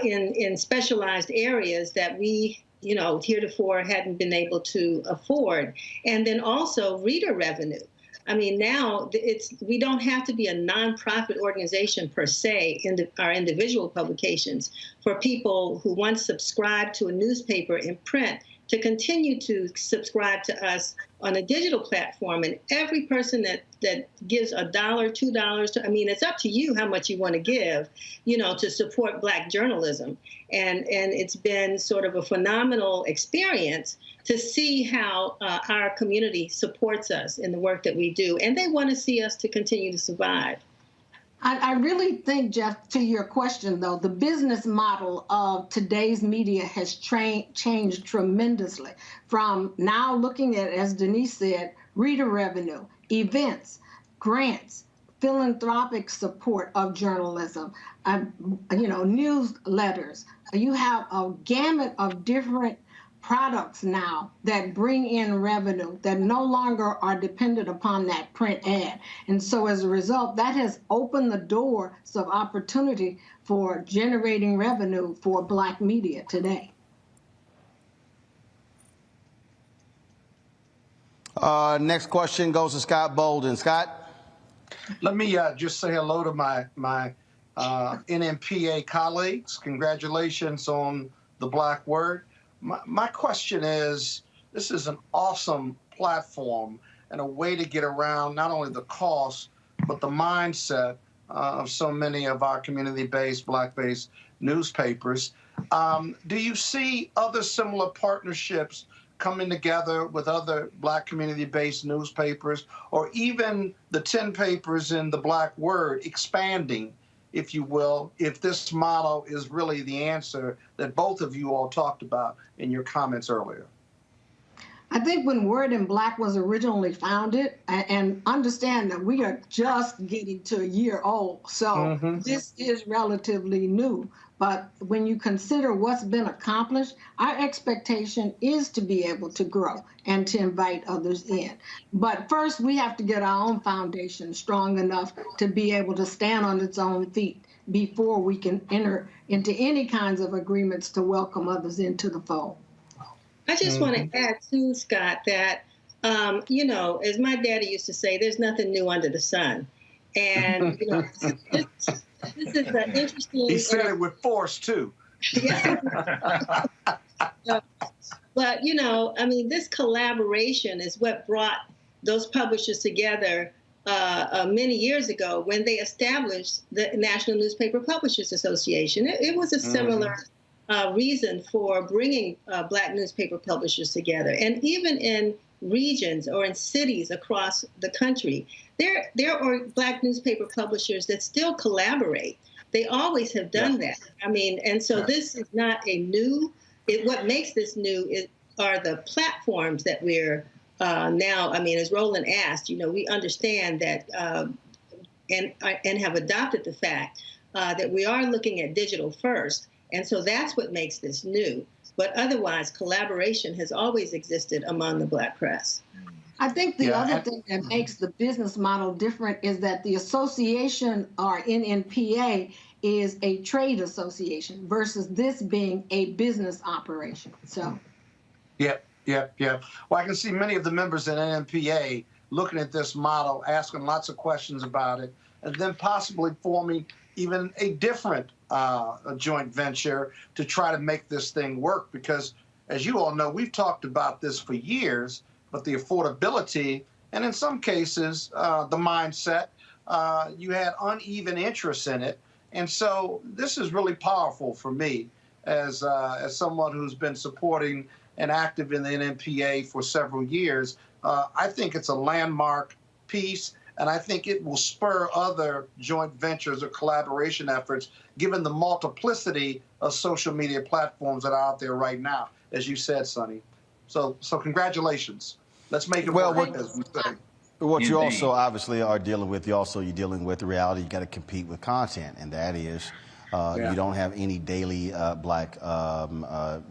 in specialized areas that we, heretofore hadn't been able to afford. And then also reader revenue. I mean, now we don't have to be a nonprofit organization per se in our individual publications for people who once subscribed to a newspaper in print to continue to subscribe to us on a digital platform. And every person that gives $1, $2, it's up to you how much you want to give, to support Black journalism. And it's been sort of a phenomenal experience to see how our community supports us in the work that we do. And they want to see us to continue to survive. I really think, Jeff, to your question, though, the business model of today's media has changed tremendously from now looking at, as Denise said, reader revenue, events, grants, philanthropic support of journalism, newsletters. You have a gamut of different products now that bring in revenue that no longer are dependent upon that print ad. And so as a result, that has opened the doors of opportunity for generating revenue for Black media today. Next question goes to Scott Bolden. Scott? Let me just say hello to my NMPA colleagues. Congratulations on the Black word. My question is, this is an awesome platform and a way to get around not only the cost, but the mindset of so many of our community-based, Black-based newspapers. Do you see other similar partnerships coming together with other Black community-based newspapers, or even the 10 papers in the Black word expanding, if you will, if this model is really the answer that both of you all talked about in your comments earlier? I think when Word in Black was originally founded, and understand that we are just getting to a year old, so this is relatively new. But when you consider what's been accomplished, our expectation is to be able to grow and to invite others in. But first, we have to get our own foundation strong enough to be able to stand on its own feet before we can enter into any kinds of agreements to welcome others into the fold. I just want to add too, Scott, that, you know, as my daddy used to say, there's nothing new under the sun. And, you know, this is an interesting... He said it with force, too. Yeah. But, you know, I mean, this collaboration is what brought those publishers together many years ago when they established the National Newspaper Publishers Association. It was a similar reason for bringing Black newspaper publishers together. And even in regions or in cities across the country, there are Black newspaper publishers that still collaborate. They always have done that. I mean, and so this is not a new, what makes this new are the platforms that we're now, I mean, as Roland asked, you know, we understand that and have adopted the fact that we are looking at digital first. And so that's what makes this new. But otherwise, collaboration has always existed among the Black press. I think the other thing that makes the business model different is that the association, or NNPA, is a trade association versus this being a business operation. So. Yep. Well, I can see many of the members in NNPA looking at this model, asking lots of questions about it, and then possibly forming even a different joint venture to try to make this thing work. Because, as you all know, we've talked about this for years, but the affordability, and in some cases, the mindset, you had uneven interest in it. And so this is really powerful for me as someone who's been supporting and active in the NNPA for several years. I think it's a landmark piece, and I think it will spur other joint ventures or collaboration efforts, given the multiplicity of social media platforms that are out there right now, as you said, Sonny. So congratulations. Let's make it work, as we say. What you also obviously are dealing with, you're dealing with the reality. You got to compete with content, and that is you don't have any daily Black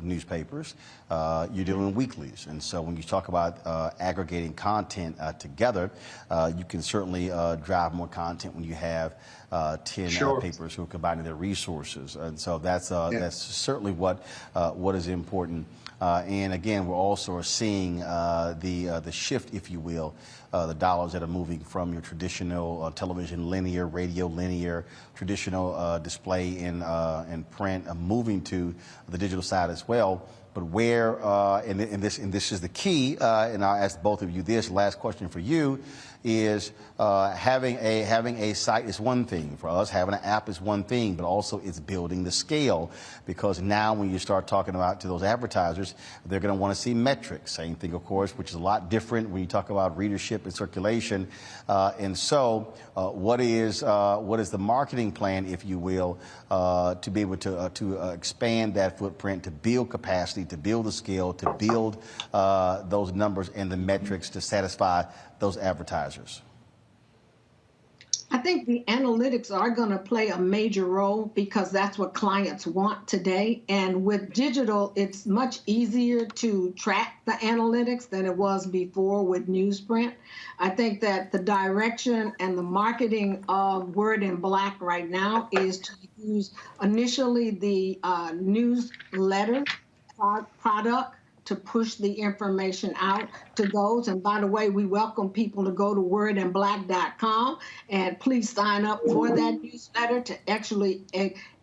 newspapers. You're doing weeklies, and so when you talk about aggregating content together, you can certainly drive more content when you have 10 papers who are combining their resources, and so that's certainly what is important. And again, we're also seeing the shift, if you will, the dollars that are moving from your traditional television linear, radio linear, traditional display in print, moving to the digital side as well. But where, and this is the key, and I'll ask both of you this, last question for you, is having a site is one thing. For us, having an app is one thing, but also it's building the scale, because now when you start talking about to those advertisers, they're going to want to see metrics. Same thing, of course, which is a lot different when you talk about readership and circulation. And so what is the marketing plan, if you will, to be able to expand that footprint, to build capacity, to build the scale, to build those numbers and the metrics to satisfy those advertisers? I think the analytics are going to play a major role because that's what clients want today. And with digital, it's much easier to track the analytics than it was before with newsprint. I think that the direction and the marketing of Word in Black right now is to use initially the newsletter product to push the information out to those. And by the way, we welcome people to go to wordinblack.com and please sign up for that newsletter to actually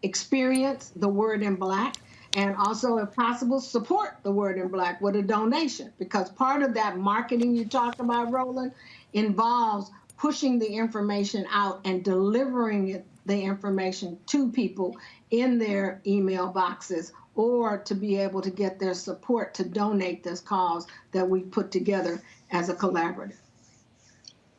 experience the Word in Black. And also, if possible, support the Word in Black with a donation, because part of that marketing you talked about, Roland, involves pushing the information out and delivering the information to people in their email boxes, or to be able to get their support to donate this cause that we put together as a collaborative.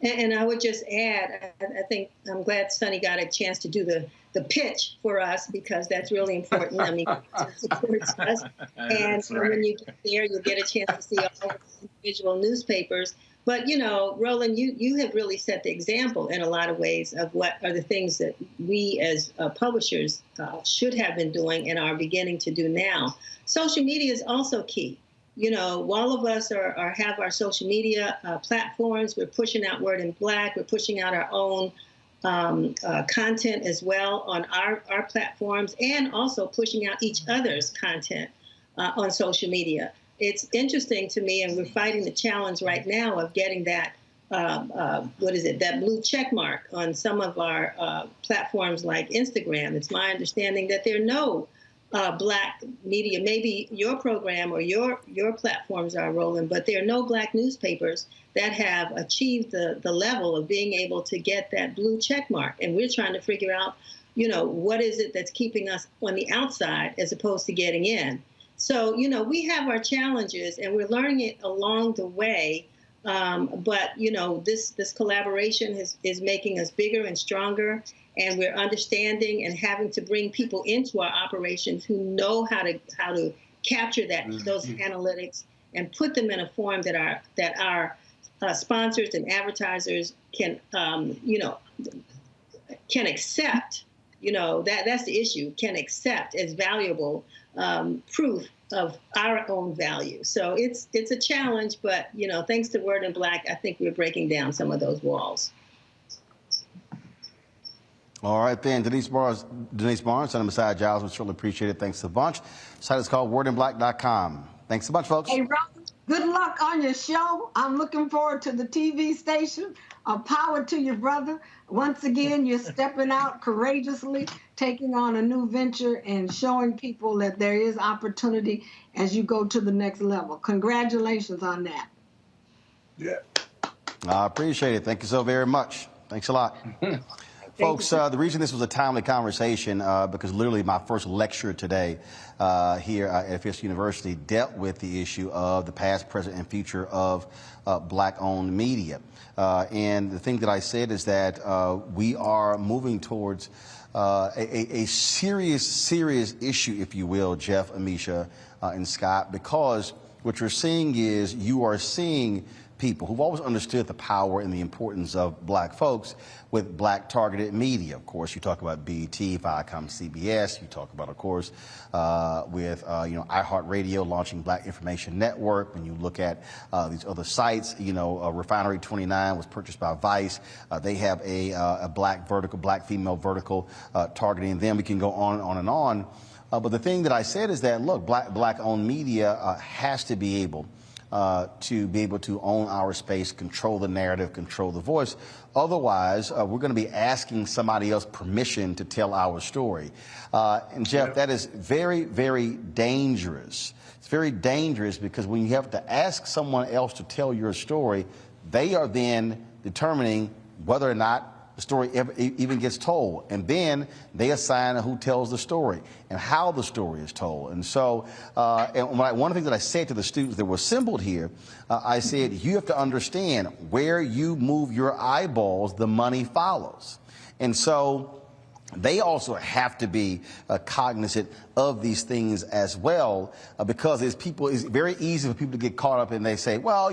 And I would just add, I think I'm glad Sonny got a chance to do the pitch for us, because that's really important. I mean, it supports us. And when you get there, you'll get a chance to see all the individual newspapers. But, you know, Roland, you have really set the example in a lot of ways of what are the things that we as publishers should have been doing and are beginning to do now. Social media is also key. You know, all of us have our social media platforms. We're pushing out Word in Black. We're pushing out our own content as well on our platforms, and also pushing out each other's content on social media. It's interesting to me, and we're fighting the challenge right now of getting that, that blue check mark on some of our platforms like Instagram. It's my understanding that there are no Black media, maybe your program or your platforms are, Roland, but there are no Black newspapers that have achieved the level of being able to get that blue check mark. And we're trying to figure out, you know, what is it that's keeping us on the outside as opposed to getting in. So, you know, we have our challenges and we're learning it along the way. But, you know, this collaboration is making us bigger and stronger. And we're understanding and having to bring people into our operations who know how to capture those analytics and put them in a form that our sponsors and advertisers can accept. You know, that's the issue, can accept as valuable proof of our own value. So it's a challenge, but, you know, thanks to Word in Black, I think we're breaking down some of those walls. All right, then. Denise Barnes, Senator Messiah Giles, we certainly appreciate it. Thanks a bunch. The site is called wordinblack.com. Thanks a bunch, folks. Hey, Roland, good luck on your show. I'm looking forward to the TV station. Power to your brother. Once again, you're stepping out courageously, taking on a new venture and showing people that there is opportunity as you go to the next level. Congratulations on that. Yeah. I appreciate it. Thank you so very much. Thanks a lot. Folks, the reason this was a timely conversation, because literally my first lecture today here at Fisk University dealt with the issue of the past, present, and future of Black-owned media. And the thing that I said is that we are moving towards a serious issue, if you will, Jeff, Amisha, and Scott, because what you're seeing is you are seeing people who've always understood the power and the importance of Black folks with Black targeted media. Of course, you talk about BET, Viacom, CBS. You talk about, of course, with iHeartRadio launching Black Information Network. When you look at these other sites, Refinery 29 was purchased by Vice. They have a Black vertical, Black female vertical targeting them. We can go on and on and on. But the thing that I said is that, look, Black-owned media has to be able to own our space, control the narrative, control the voice. Otherwise, we're going to be asking somebody else permission to tell our story. And Jeff, that is very, very dangerous. It's very dangerous because when you have to ask someone else to tell your story, they are then determining whether or not the story even gets told. And then they assign who tells the story and how the story is told. And so one of the things that I said to the students that were assembled here, I said, you have to understand where you move your eyeballs, the money follows. And so they also have to be cognizant of these things as well, because it's very easy for people to get caught up and they say, well,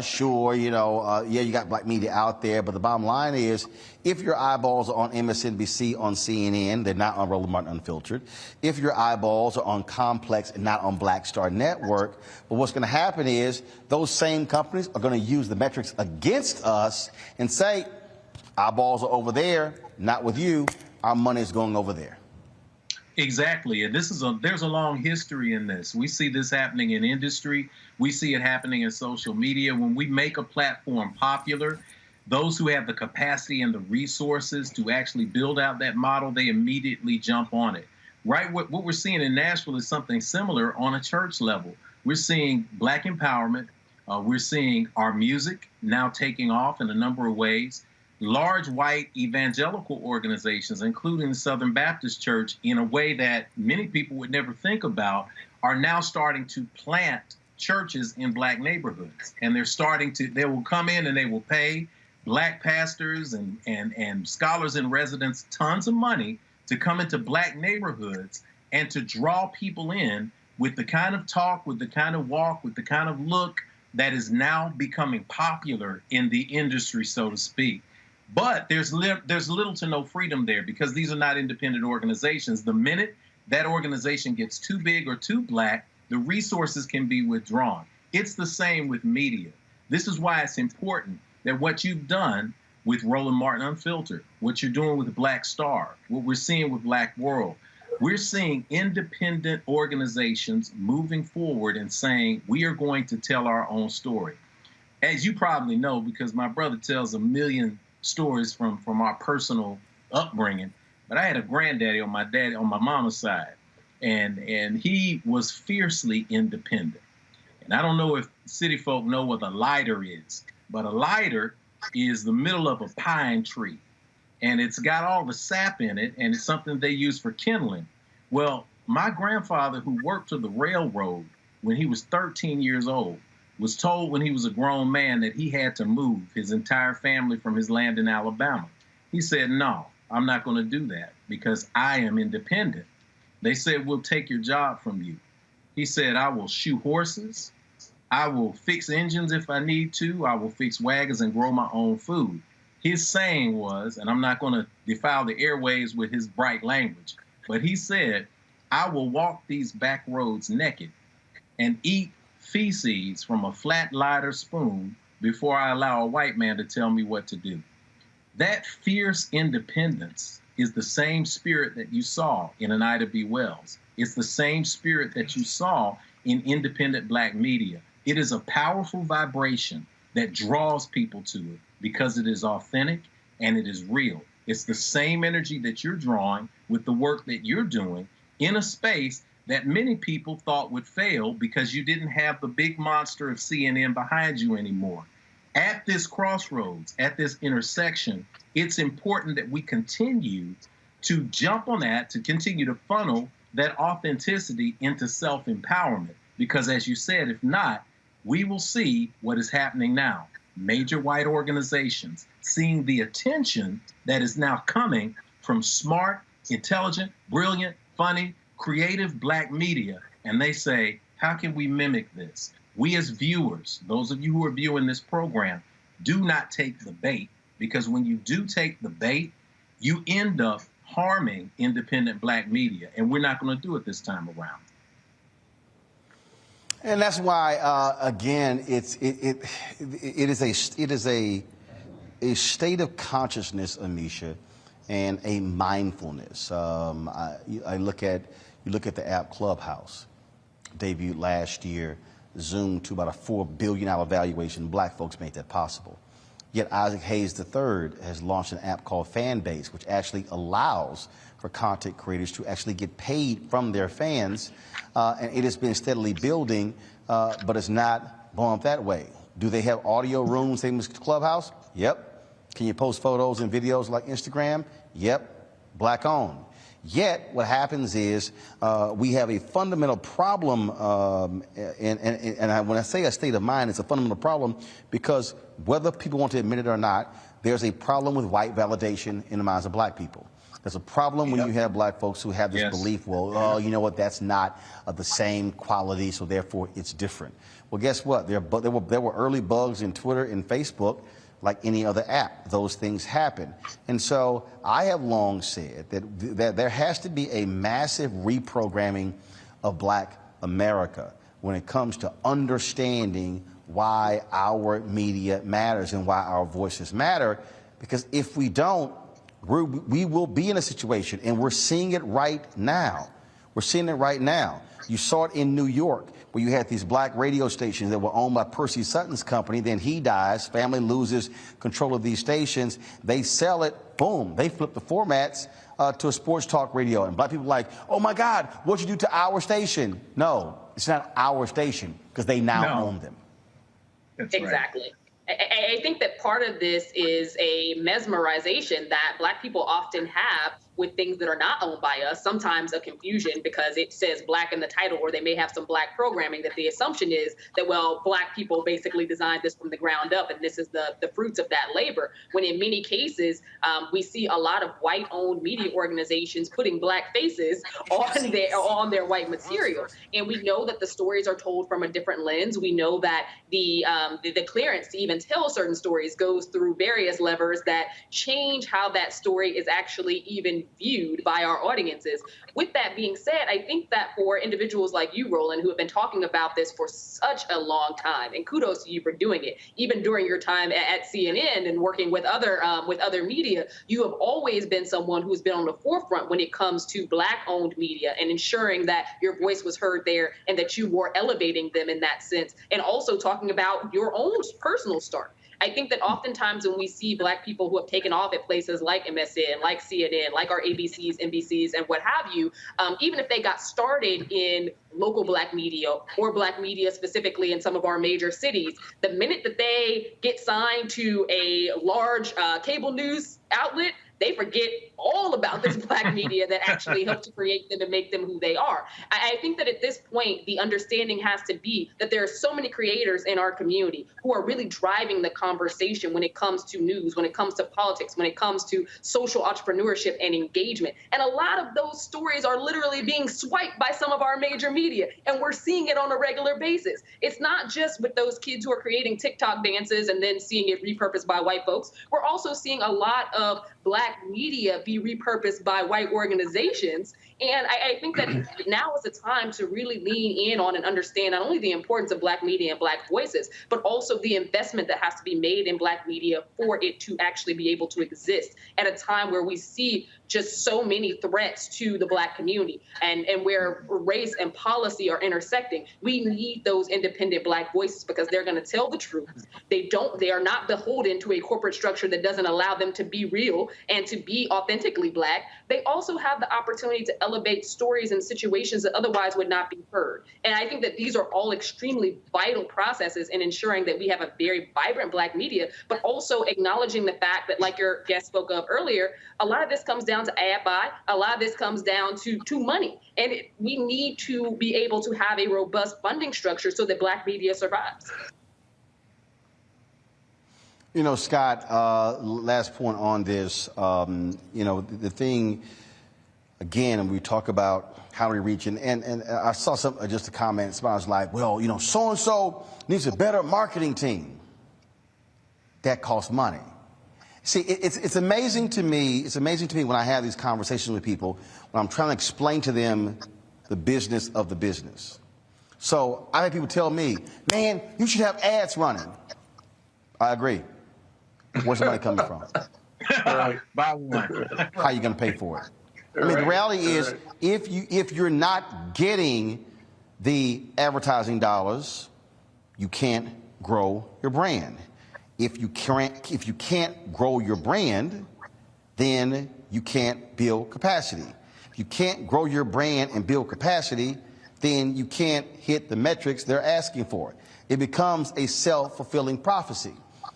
sure, yeah, you got Black media out there, but the bottom line is, if your eyeballs are on MSNBC, on CNN, they're not on Roland Martin Unfiltered. If your eyeballs are on Complex and not on Black Star Network, but what's going to happen is those same companies are going to use the metrics against us and say, eyeballs are over there, not with you. Our money is going over there. Exactly. And there's a long history in this. We see this happening in industry. We see it happening in social media. When we make a platform popular, those who have the capacity and the resources to actually build out that model, they immediately jump on it. Right? What we're seeing in Nashville is something similar on a church level. We're seeing Black empowerment. We're seeing our music now taking off in a number of ways. Large white evangelical organizations, including the Southern Baptist Church, in a way that many people would never think about, are now starting to plant churches in Black neighborhoods. And they will come in and they will pay Black pastors and scholars in residence tons of money to come into Black neighborhoods and to draw people in with the kind of talk, with the kind of walk, with the kind of look, that is now becoming popular in the industry, so to speak. But there's little to no freedom there because these are not independent organizations. The minute that organization gets too big or too black, the resources can be withdrawn. It's the same with media. This is why it's important that what you've done with Roland Martin Unfiltered, what you're doing with Black Star, what we're seeing with Black World, we're seeing independent organizations moving forward and saying, we are going to tell our own story. As you probably know, because my brother tells a million stories from our personal upbringing, but I had a granddaddy on my mama's side, and he was fiercely independent. And I don't know if city folk know what a lighter is, but a lighter is the middle of a pine tree, and it's got all the sap in it, and it's something they use for kindling. Well, my grandfather, who worked for the railroad when he was 13 years old, was told when he was a grown man that he had to move his entire family from his land in Alabama. He said, no, I'm not going to do that because I am independent. They said, we'll take your job from you. He said, I will shoe horses. I will fix engines if I need to. I will fix wagons and grow my own food. His saying was, and I'm not going to defile the airwaves with his bright language, but he said, I will walk these back roads naked and eat feces from a flat lighter spoon before I allow a white man to tell me what to do. That fierce independence is the same spirit that you saw in an Ida B. Wells. It's the same spirit that you saw in independent black media. It is a powerful vibration that draws people to it because it is authentic and it is real. It's the same energy that you're drawing with the work that you're doing in a space that many people thought would fail because you didn't have the big monster of CNN behind you anymore. At this crossroads, at this intersection, it's important that we continue to jump on that, to continue to funnel that authenticity into self-empowerment. Because as you said, if not, we will see what is happening now. Major white organizations seeing the attention that is now coming from smart, intelligent, brilliant, funny, creative black media, and they say, how can we mimic this? We as viewers, those of you who are viewing this program, do not take the bait, because when you do take the bait, you end up harming independent black media, and we're not going to do it this time around. And that's why, again, it is a state of consciousness, Amisha, and a mindfulness. You look at the app Clubhouse, debuted last year, zoomed to about a $4 billion valuation. Black folks made that possible. Yet Isaac Hayes III has launched an app called Fanbase, which actually allows for content creators to actually get paid from their fans. And it has been steadily building, but it's not blowing up that way. Do they have audio rooms, same as Clubhouse? Yep. Can you post photos and videos like Instagram? Yep. Black owned. Yet what happens is we have a fundamental problem, and when I say a state of mind, it's a fundamental problem because whether people want to admit it or not, there's a problem with white validation in the minds of black people. There's a problem when you have black folks who have this belief, well, oh, you know what, that's not of the same quality, so therefore it's different. Well, guess what? There were early bugs in Twitter and Facebook, like any other app. Those things happen. And so I have long said that there has to be a massive reprogramming of black America when it comes to understanding why our media matters and why our voices matter. Because if we don't, we will be in a situation, and we're seeing it right now. We're seeing it right now. You saw it in New York, where you had these black radio stations that were owned by Percy Sutton's company. Then he dies, family loses control of these stations. They sell it, boom, they flip the formats to a sports talk radio. And black people are like, oh my God, what'd you do to our station? No, it's not our station, because they now own them. That's exactly. Right. I think that part of this is a mesmerization that black people often have with things that are not owned by us, sometimes a confusion because it says Black in the title, or they may have some Black programming, that the assumption is that, well, Black people basically designed this from the ground up and this is the fruits of that labor. When in many cases, we see a lot of white-owned media organizations putting Black faces on their white material. And we know that the stories are told from a different lens. We know that the clearance to even tell certain stories goes through various levers that change how that story is actually even viewed by our audiences. With that being said, I think that for individuals like you, Roland, who have been talking about this for such a long time, and kudos to you for doing it, even during your time at CNN and working with other media, you have always been someone who's been on the forefront when it comes to Black-owned media and ensuring that your voice was heard there and that you were elevating them in that sense, and also talking about your own personal start. I think that oftentimes when we see Black people who have taken off at places like MSN, like CNN, like our ABCs, NBCs, and what have you, even if they got started in local Black media or Black media specifically in some of our major cities, the minute that they get signed to a large cable news outlet, they forget all about this Black media that actually helped to create them and make them who they are. I think that at this point, the understanding has to be that there are so many creators in our community who are really driving the conversation when it comes to news, when it comes to politics, when it comes to social entrepreneurship and engagement. And a lot of those stories are literally being swiped by some of our major media, and we're seeing it on a regular basis. It's not just with those kids who are creating TikTok dances and then seeing it repurposed by white folks. We're also seeing a lot of Black media be repurposed by white organizations. And I think that now is the time to really lean in on and understand not only the importance of Black media and Black voices, but also the investment that has to be made in Black media for it to actually be able to exist at a time where we see just so many threats to the Black community and where race and policy are intersecting. We need those independent Black voices because they're going to tell the truth. They are not beholden to a corporate structure that doesn't allow them to be real and to be authentically Black. They also have the opportunity to elevate stories and situations that otherwise would not be heard. And I think that these are all extremely vital processes in ensuring that we have a very vibrant Black media, but also acknowledging the fact that, like your guest spoke of earlier, a lot of this comes down to ad buy. A lot of this comes down to money. And we need to be able to have a robust funding structure so that Black media survives. You know, Scott, last point on this, you know, the thing, again, and we talk about how we reach, and I saw just a comment, somebody was like, well, you know, so-and-so needs a better marketing team. That costs money. See, it's amazing to me, when I have these conversations with people, when I'm trying to explain to them the business of the business. So I have people tell me, man, you should have ads running. I agree. Where's the money coming from? Buy one. How are you going to pay for it? I mean, the reality is, if you're not getting the advertising dollars, you can't grow your brand. If you can't grow your brand, then you can't build capacity. If you can't grow your brand and build capacity, then you can't hit the metrics they're asking for. It becomes a self-fulfilling prophecy.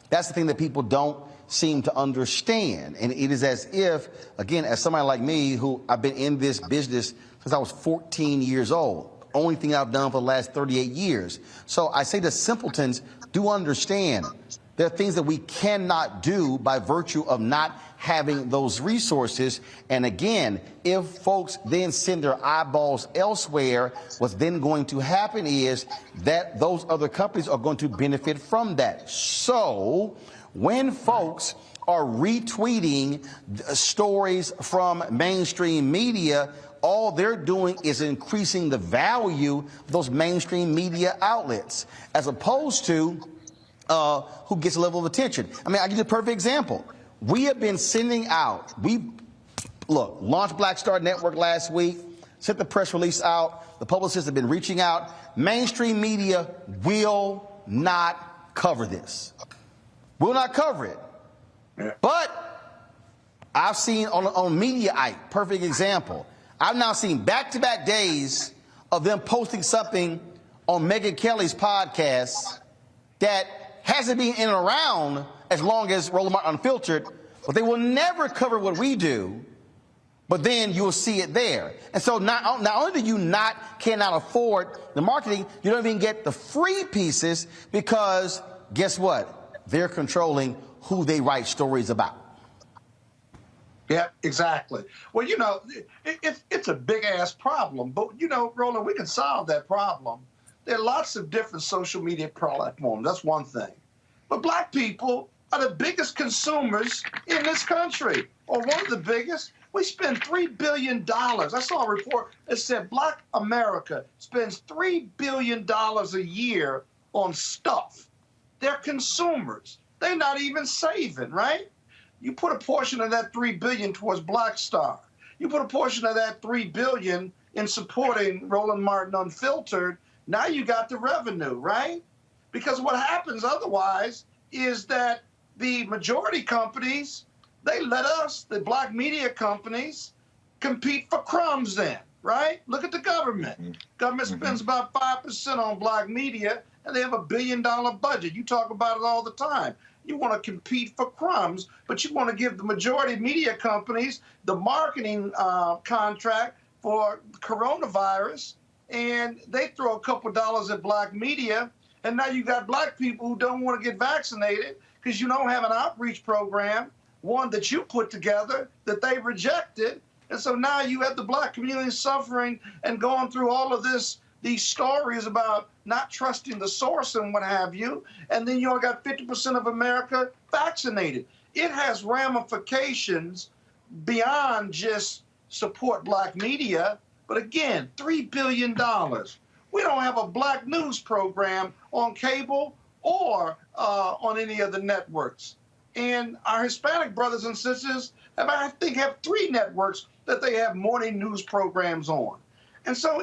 That's the thing that people don't seem to understand. And it is as if, again, as somebody like me, who I've been in this business since I was 14 years old, only thing I've done for the last 38 years. So I say the simpletons do understand there are things that we cannot do by virtue of not having those resources. And again, if folks then send their eyeballs elsewhere, what's then going to happen is that those other companies are going to benefit from that. So when folks are retweeting stories from mainstream media, all they're doing is increasing the value of those mainstream media outlets, as opposed to who gets a level of attention. I mean, I'll give you a perfect example. We have been sending out, launched Black Star Network last week, sent the press release out, the publicists have been reaching out. Mainstream media will not cover this. Will not cover it. Yeah. But I've seen on Mediaite, perfect example, I've now seen back-to-back days of them posting something on Megyn Kelly's podcast that hasn't been in and around as long as Roland Martin Unfiltered, but they will never cover what we do But then you'll see it there. And so not only do you cannot afford the marketing, you don't even get the free pieces because guess what? They're controlling who they write stories about. Yeah, exactly. Well, it's a big-ass problem. But, Roland, we can solve that problem. There are lots of different social media platforms. That's one thing. But black people are the biggest consumers in this country, or one of the biggest. We spend $3 billion. I saw a report that said Black America spends $3 billion a year on stuff. They're consumers. They're not even saving, right? You put a portion of that $3 billion towards Black Star. You put a portion of that $3 billion in supporting Roland Martin Unfiltered. Now you got the revenue, right? Because what happens otherwise is that the majority companies, they let us, the black media companies, compete for crumbs then, right? Look at the government. Government spends about 5% on black media, and they have $1 billion budget. You talk about it all the time. You want to compete for crumbs, but you want to give the majority media companies the marketing contract for coronavirus, and they throw a couple dollars at black media, and now you got black people who don't want to get vaccinated because you don't have an outreach program, one that you put together that they rejected. And so now you have the black community suffering and going through all of these stories about not trusting the source and what have you. And then you all got 50% of America vaccinated. It has ramifications beyond just support black media. But again, $3 billion. We don't have a black news program on cable or on any of the networks. And our Hispanic brothers and sisters I think have 3 networks that they have morning news programs on. And so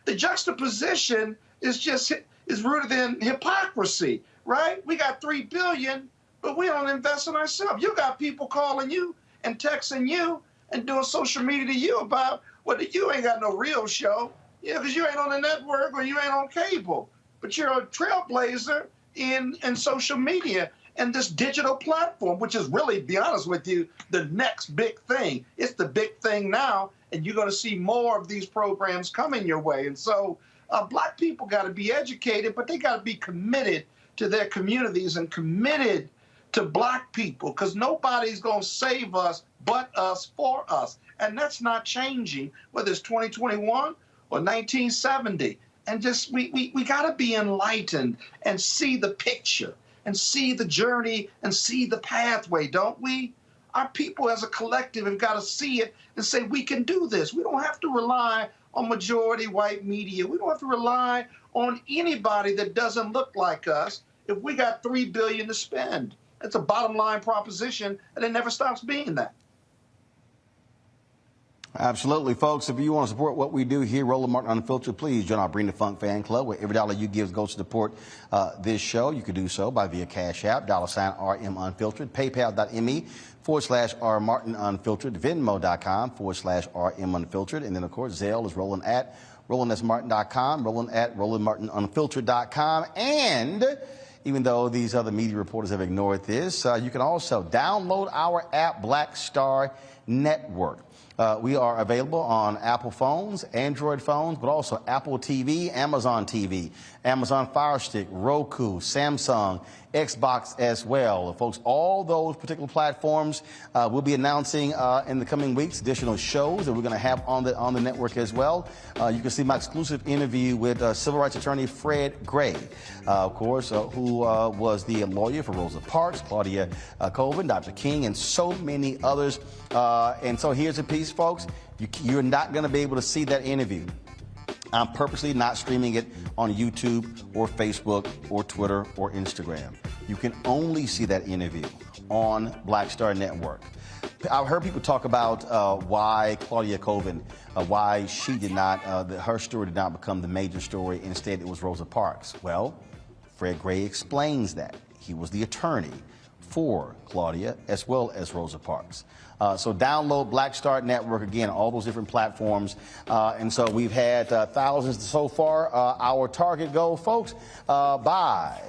the juxtaposition is rooted in hypocrisy, right? We got $3 billion, but we don't invest in ourselves. You got people calling you and texting you and doing social media to you about, well, you ain't got no real show. Yeah, because you ain't on the network or you ain't on cable. But you're a trailblazer in social media and this digital platform, which is really, to be honest with you, the next big thing. It's the big thing now, and you're going to see more of these programs coming your way. And so black people got to be educated, but they got to be committed to their communities and committed to black people, because nobody's going to save us but us for us. And that's not changing, whether it's 2021 or 1970. And just we got to be enlightened and see the picture and see the journey and see the pathway, don't we? Our people as a collective have got to see it and say, we can do this. We don't have to rely on majority white media. We don't have to rely on anybody that doesn't look like us if we got $3 billion to spend. It's a bottom line proposition, and it never stops being that. Absolutely, folks. If you want to support what we do here, Roland Martin Unfiltered, please join our Bring the Funk fan club, where every dollar you give goes to support this show. You can do so via Cash App, $RM Unfiltered, PayPal.me/R Martin Unfiltered, Venmo.com/RM Unfiltered, and then of course Zelle is Roland at RolandSMartin.com, Roland at RolandMartinUnfiltered.com, and even though these other media reporters have ignored this, you can also download our app, Black Star Network. We are available on Apple phones, Android phones, but also Apple TV, Amazon Fire Stick, Roku, Samsung, Xbox as well. Folks, all those particular platforms we'll be announcing in the coming weeks additional shows that we're going to have on the network as well. You can see my exclusive interview with civil rights attorney Fred Gray, of course, who was the lawyer for Rosa Parks, Claudia Colvin, Dr. King, and so many others. And so here's a piece, folks. You're not going to be able to see that interview. I'm purposely not streaming it on YouTube or Facebook or Twitter or Instagram. You can only see that interview on Black Star Network. I've heard people talk about why Claudia Colvin, why she did not, her story did not become the major story. Instead, it was Rosa Parks. Well, Fred Gray explains that. He was the attorney for Claudia as well as Rosa Parks. So download Black Start Network, again, all those different platforms. And so we've had thousands so far. Our target goal, folks, by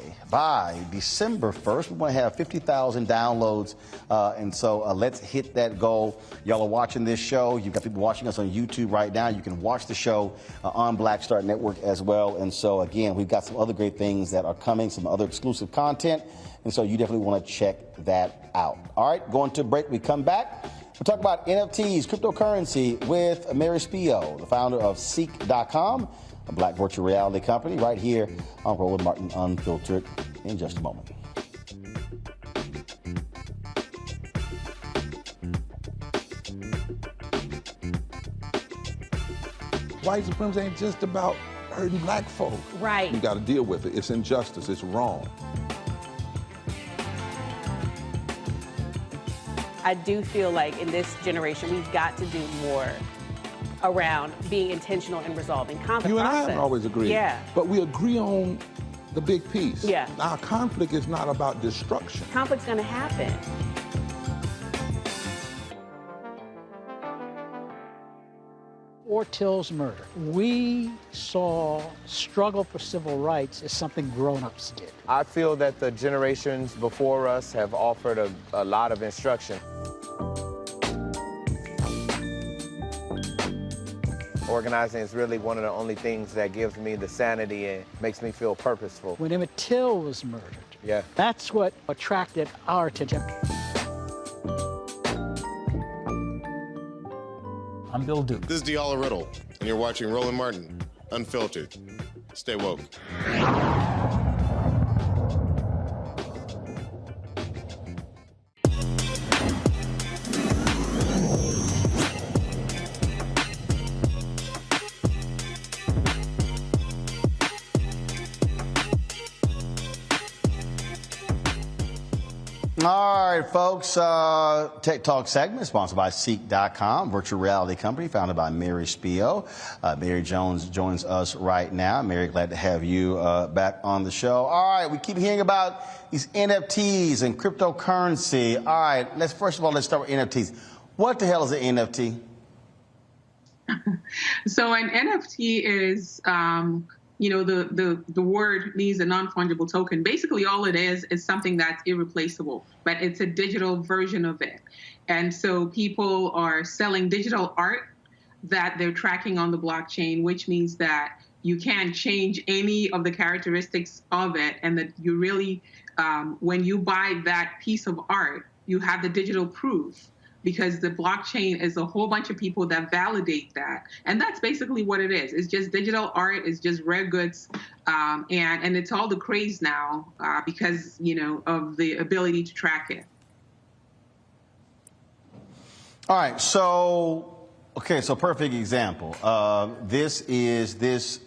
December 1st, we want to have 50,000 downloads. And so let's hit that goal. Y'all are watching this show. You've got people watching us on YouTube right now. You can watch the show on Black Start Network as well. And so, again, we've got some other great things that are coming, some other exclusive content. And so you definitely want to check that out. All right, going to break. We come back. We'll talk about NFTs, cryptocurrency with Mary Spio, the founder of CEEK.com, a black virtual reality company, right here on Roland Martin Unfiltered in just a moment. White supremacy ain't just about hurting black folk. Right. You got to deal with it. It's injustice. It's wrong. I do feel like in this generation, we've got to do more around being intentional and resolving conflict. You and I process. haven't always agreed. Yeah. But we agree on the big piece. Yeah. Our conflict is not about destruction. Conflict's going to happen. Ortill's murder. We saw struggle for civil rights as something grown-ups did. I feel that the generations before us have offered a lot of instruction. Organizing is really one of the only things that gives me the sanity and makes me feel purposeful. When Emmett Till was murdered, yeah, that's what attracted our attention. I'm Bill Duke. This is Diala Riddle, and you're watching Roland Martin, Unfiltered. Stay woke. All right, folks, Tech Talk segment sponsored by CEEK.com, virtual reality company founded by Mary Spio. Mary Jones joins us right now. Mary, glad to have you back on the show. All right, we keep hearing about these NFTs and cryptocurrency. All right, first of all, let's start with NFTs. What the hell is an NFT? So an NFT is, the word means a non-fungible token. Basically, all it is something that's irreplaceable, but it's a digital version of it. And so people are selling digital art that they're tracking on the blockchain, which means that you can't change any of the characteristics of it. And that you really, when you buy that piece of art, you have the digital proof, because the blockchain is a whole bunch of people that validate that. And that's basically what it is. It's just digital art. It's just rare goods. And it's all the craze now because, of the ability to track it. All right. So perfect example. This is this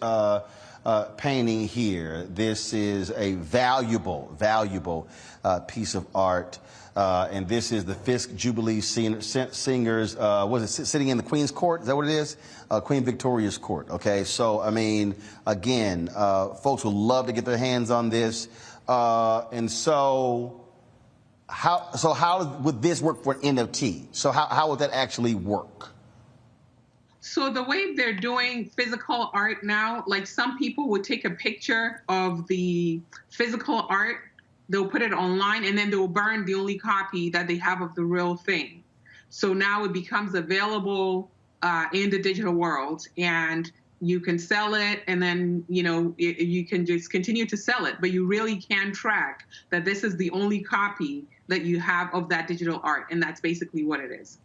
painting here. This is a valuable piece of art. And this is the Fisk Jubilee Singers, sitting in the Queen's Court? Is that what it is? Queen Victoria's Court. Okay, so, I mean, again, folks would love to get their hands on this. And so how would this work for an NFT? So how would that actually work? So the way they're doing physical art now, like some people would take a picture of the physical art, they'll put it online, and then they'll burn the only copy that they have of the real thing. So now it becomes available in the digital world, and you can sell it, and then you can just continue to sell it, but you really can track that this is the only copy that you have of that digital art, and that's basically what it is.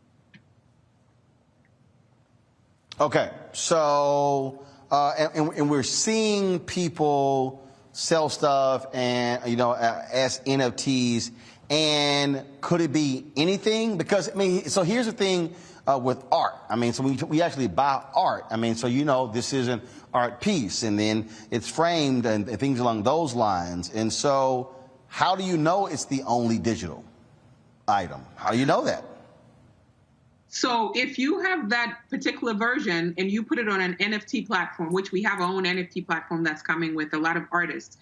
Okay, so and we're seeing people sell stuff and as NFTs, and could it be anything? Because so here's the thing with art. So we actually buy art. So this is an art piece, and then it's framed and things along those lines. And so, how do you know it's the only digital item? How do you know that? So if you have that particular version and you put it on an NFT platform, which we have our own NFT platform that's coming with a lot of artists,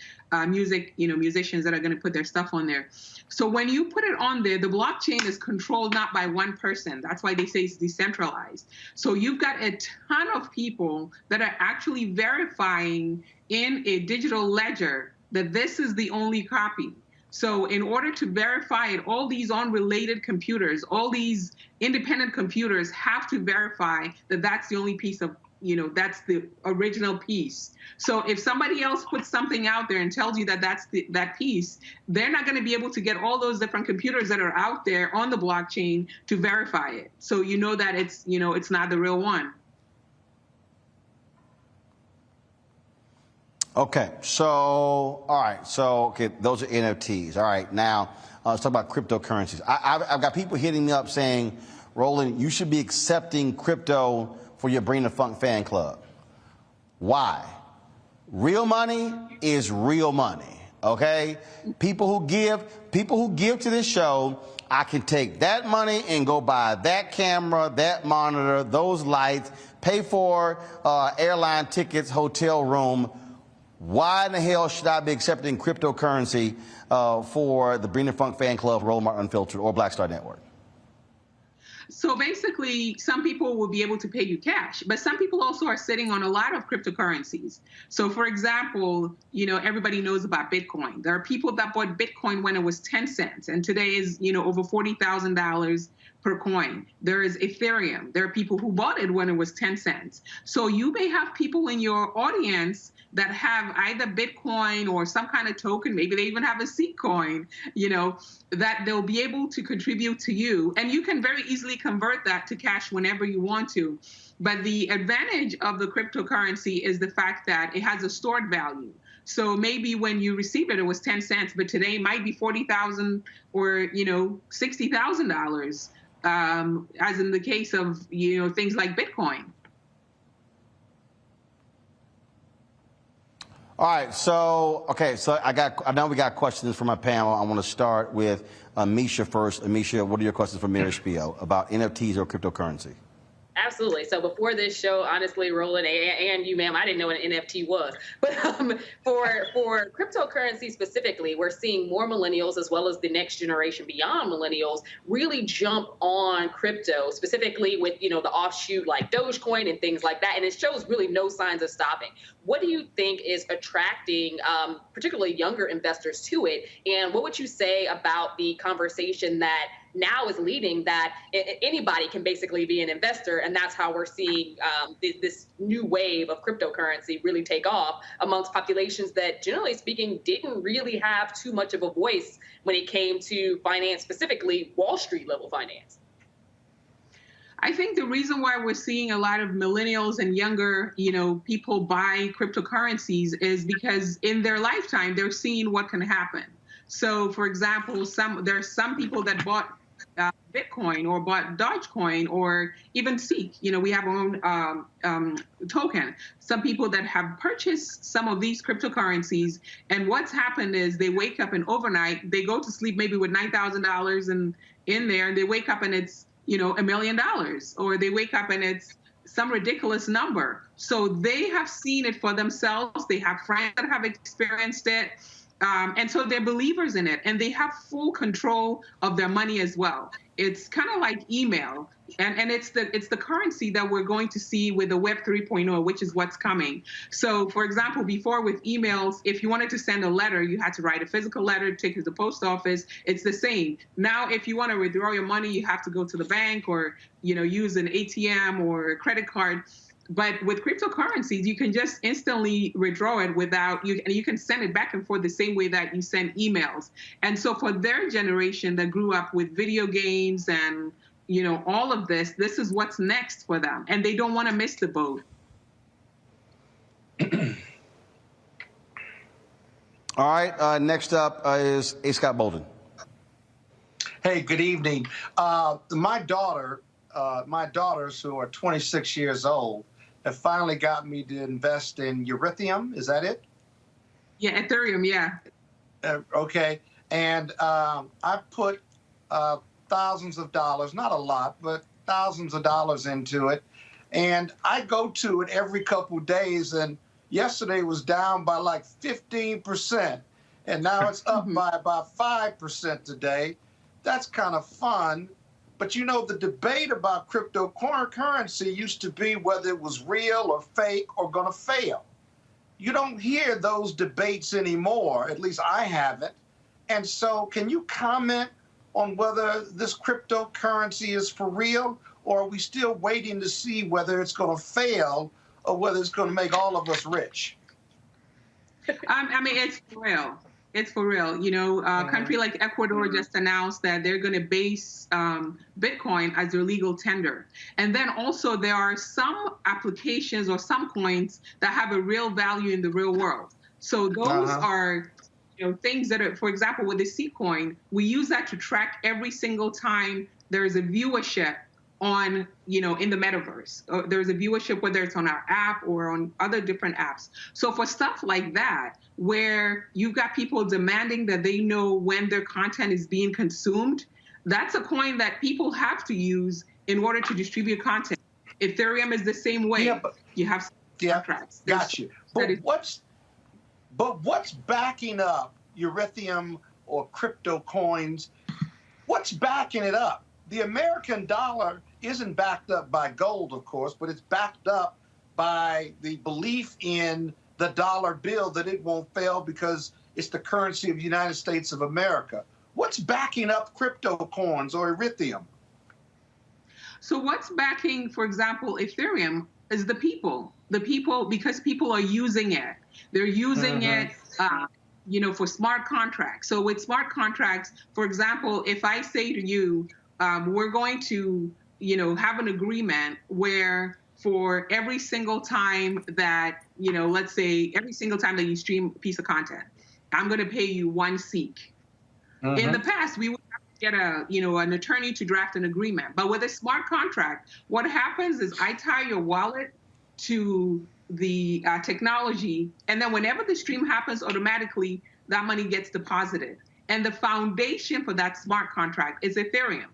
musicians that are going to put their stuff on there. So when you put it on there, the blockchain is controlled not by one person. That's why they say it's decentralized. So you've got a ton of people that are actually verifying in a digital ledger that this is the only copy. So in order to verify it, all these unrelated computers, all these independent computers have to verify that that's the only piece of, that's the original piece. So if somebody else puts something out there and tells you that that's that piece, they're not going to be able to get all those different computers that are out there on the blockchain to verify it. So you know that it's not the real one. Okay, so, all right, so, okay, those are NFTs. All right, now, let's talk about cryptocurrencies. I've got people hitting me up saying, Roland, you should be accepting crypto for your Bring the Funk fan club. Why? Real money is real money, okay? People who give to this show, I can take that money and go buy that camera, that monitor, those lights, pay for airline tickets, hotel room. Why in the hell should I be accepting cryptocurrency for the Bring the Funk fan club, Roland Martin Unfiltered, or Black Star Network? So basically, some people will be able to pay you cash, but some people also are sitting on a lot of cryptocurrencies. So for example, everybody knows about Bitcoin. There are people that bought Bitcoin when it was 10 cents, and today is, over $40,000 per coin. There is Ethereum. There are people who bought it when it was 10 cents. So you may have people in your audience that have either Bitcoin or some kind of token, maybe they even have a CEEK coin, that they'll be able to contribute to you. And you can very easily convert that to cash whenever you want to. But the advantage of the cryptocurrency is the fact that it has a stored value. So maybe when you receive it, it was 10 cents, but today it might be $40,000 or, $60,000, as in the case of, things like Bitcoin. All right, so I know we got questions from my panel. I want to start with Misha first. Misha, what are your questions for Mary Spio about NFTs or cryptocurrency? Absolutely. So before this show, honestly, Roland and you, ma'am, I didn't know what an NFT was. But for cryptocurrency specifically, we're seeing more millennials as well as the next generation beyond millennials really jump on crypto, specifically with, the offshoot like Dogecoin and things like that. And it shows really no signs of stopping. What do you think is attracting particularly younger investors to it? And what would you say about the conversation that now is leading that anybody can basically be an investor, and that's how we're seeing this new wave of cryptocurrency really take off amongst populations that, generally speaking, didn't really have too much of a voice when it came to finance, specifically Wall Street level finance? I think the reason why we're seeing a lot of millennials and younger, people buy cryptocurrencies is because in their lifetime, they're seeing what can happen. So, for example, there are some people that bought Bitcoin or bought Dogecoin or even CEEK. We have our own token. Some people that have purchased some of these cryptocurrencies, and what's happened is they wake up and overnight they go to sleep maybe with $9,000 in there, and they wake up and it's $1 million, or they wake up and it's some ridiculous number. So they have seen it for themselves. They have friends that have experienced it. And so they're believers in it, and they have full control of their money as well. It's kind of like email, and it's the currency that we're going to see with the Web 3.0, which is what's coming. So, for example, before with emails, if you wanted to send a letter, you had to write a physical letter, take it to the post office. It's the same. Now, if you want to withdraw your money, you have to go to the bank or use an ATM or a credit card. But with cryptocurrencies, you can just instantly withdraw it and you can send it back and forth the same way that you send emails. And so for their generation that grew up with video games and, all of this is what's next for them. And they don't want to miss the boat. All right, next up is A. Scott Bolden. Hey, good evening. My daughters who are 26 years old have finally got me to invest in Ethereum. Is that it? Yeah, Ethereum, yeah. Okay. And I put thousands of dollars, not a lot, but thousands of dollars into it. And I go to it every couple of days, and yesterday was down by like 15%, and now it's up by about 5% today. That's kind of fun. But you know, the debate about cryptocurrency used to be whether it was real or fake or going to fail. You don't hear those debates anymore, at least I haven't. And so can you comment on whether this cryptocurrency is for real, or are we still waiting to see whether it's going to fail or whether it's going to make all of us rich? I mean, it's for real. It's for real. You know, a country like Ecuador just announced that they're going to base Bitcoin as their legal tender. And then also there are some applications or some coins that have a real value in the real world. So those are, you know, things that are, for example, with the CEEK coin, we use that to track every single time there's a viewership on, you know, in the metaverse. There's a viewership, whether it's on our app or on other different apps. So for stuff like that, where you've got people demanding that they know when their content is being consumed, that's a coin that people have to use in order to distribute content. Ethereum is the same way. Yeah, but, you have contracts. Got you. But what's backing up Ethereum or crypto coins? What's backing it up? The American dollar isn't backed up by gold, of course, but it's backed up by the belief in the dollar bill that it won't fail because it's the currency of the United States of America. What's backing up crypto coins or Ethereum? So what's backing, for example, Ethereum is the people. The people, because people are using it. They're using it, you know, for smart contracts. So with smart contracts, for example, if I say to you, we're going to, you know, have an agreement where for every single time that, you know, let's say every single time that you stream a piece of content, I'm going to pay you 1 CEEK. In the past, we would have to get a, you know, an attorney to draft an agreement. But with a smart contract, what happens is I tie your wallet to the technology, and then whenever the stream happens, automatically that money gets deposited. And the foundation for that smart contract is Ethereum.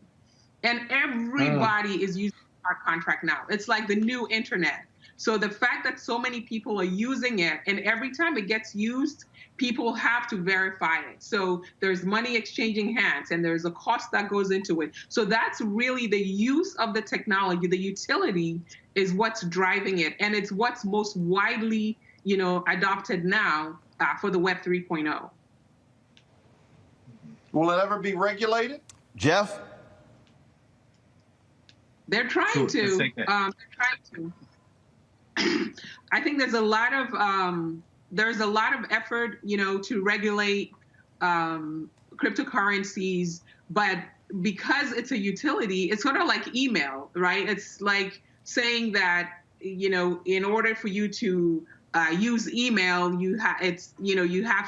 And everybody is using smart contract now. It's like the new internet. So the fact that so many people are using it, and every time it gets used, people have to verify it. So there's money exchanging hands, and there's a cost that goes into it. So that's really the use of the technology. The utility is what's driving it, and it's what's most widely, you know, adopted now for the Web 3.0. Will it ever be regulated? Jeff? They're trying to. They're trying to. I think there's a lot of effort, you know, to regulate cryptocurrencies, but because it's a utility, it's sort of like email, right? It's like saying that, you know, in order for you to use email, you have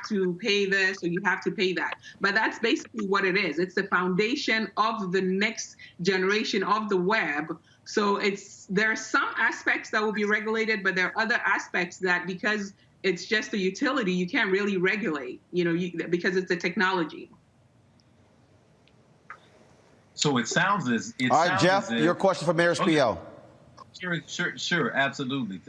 to pay this or you have to pay that. But that's basically what it is. It's the foundation of the next generation of the web. So there are some aspects that will be regulated, but there are other aspects that, because it's just a utility, you can't really regulate, you know, because it's a technology. So it sounds as if. All right, Jeff, your question for Mayor Spiel. Sure, absolutely.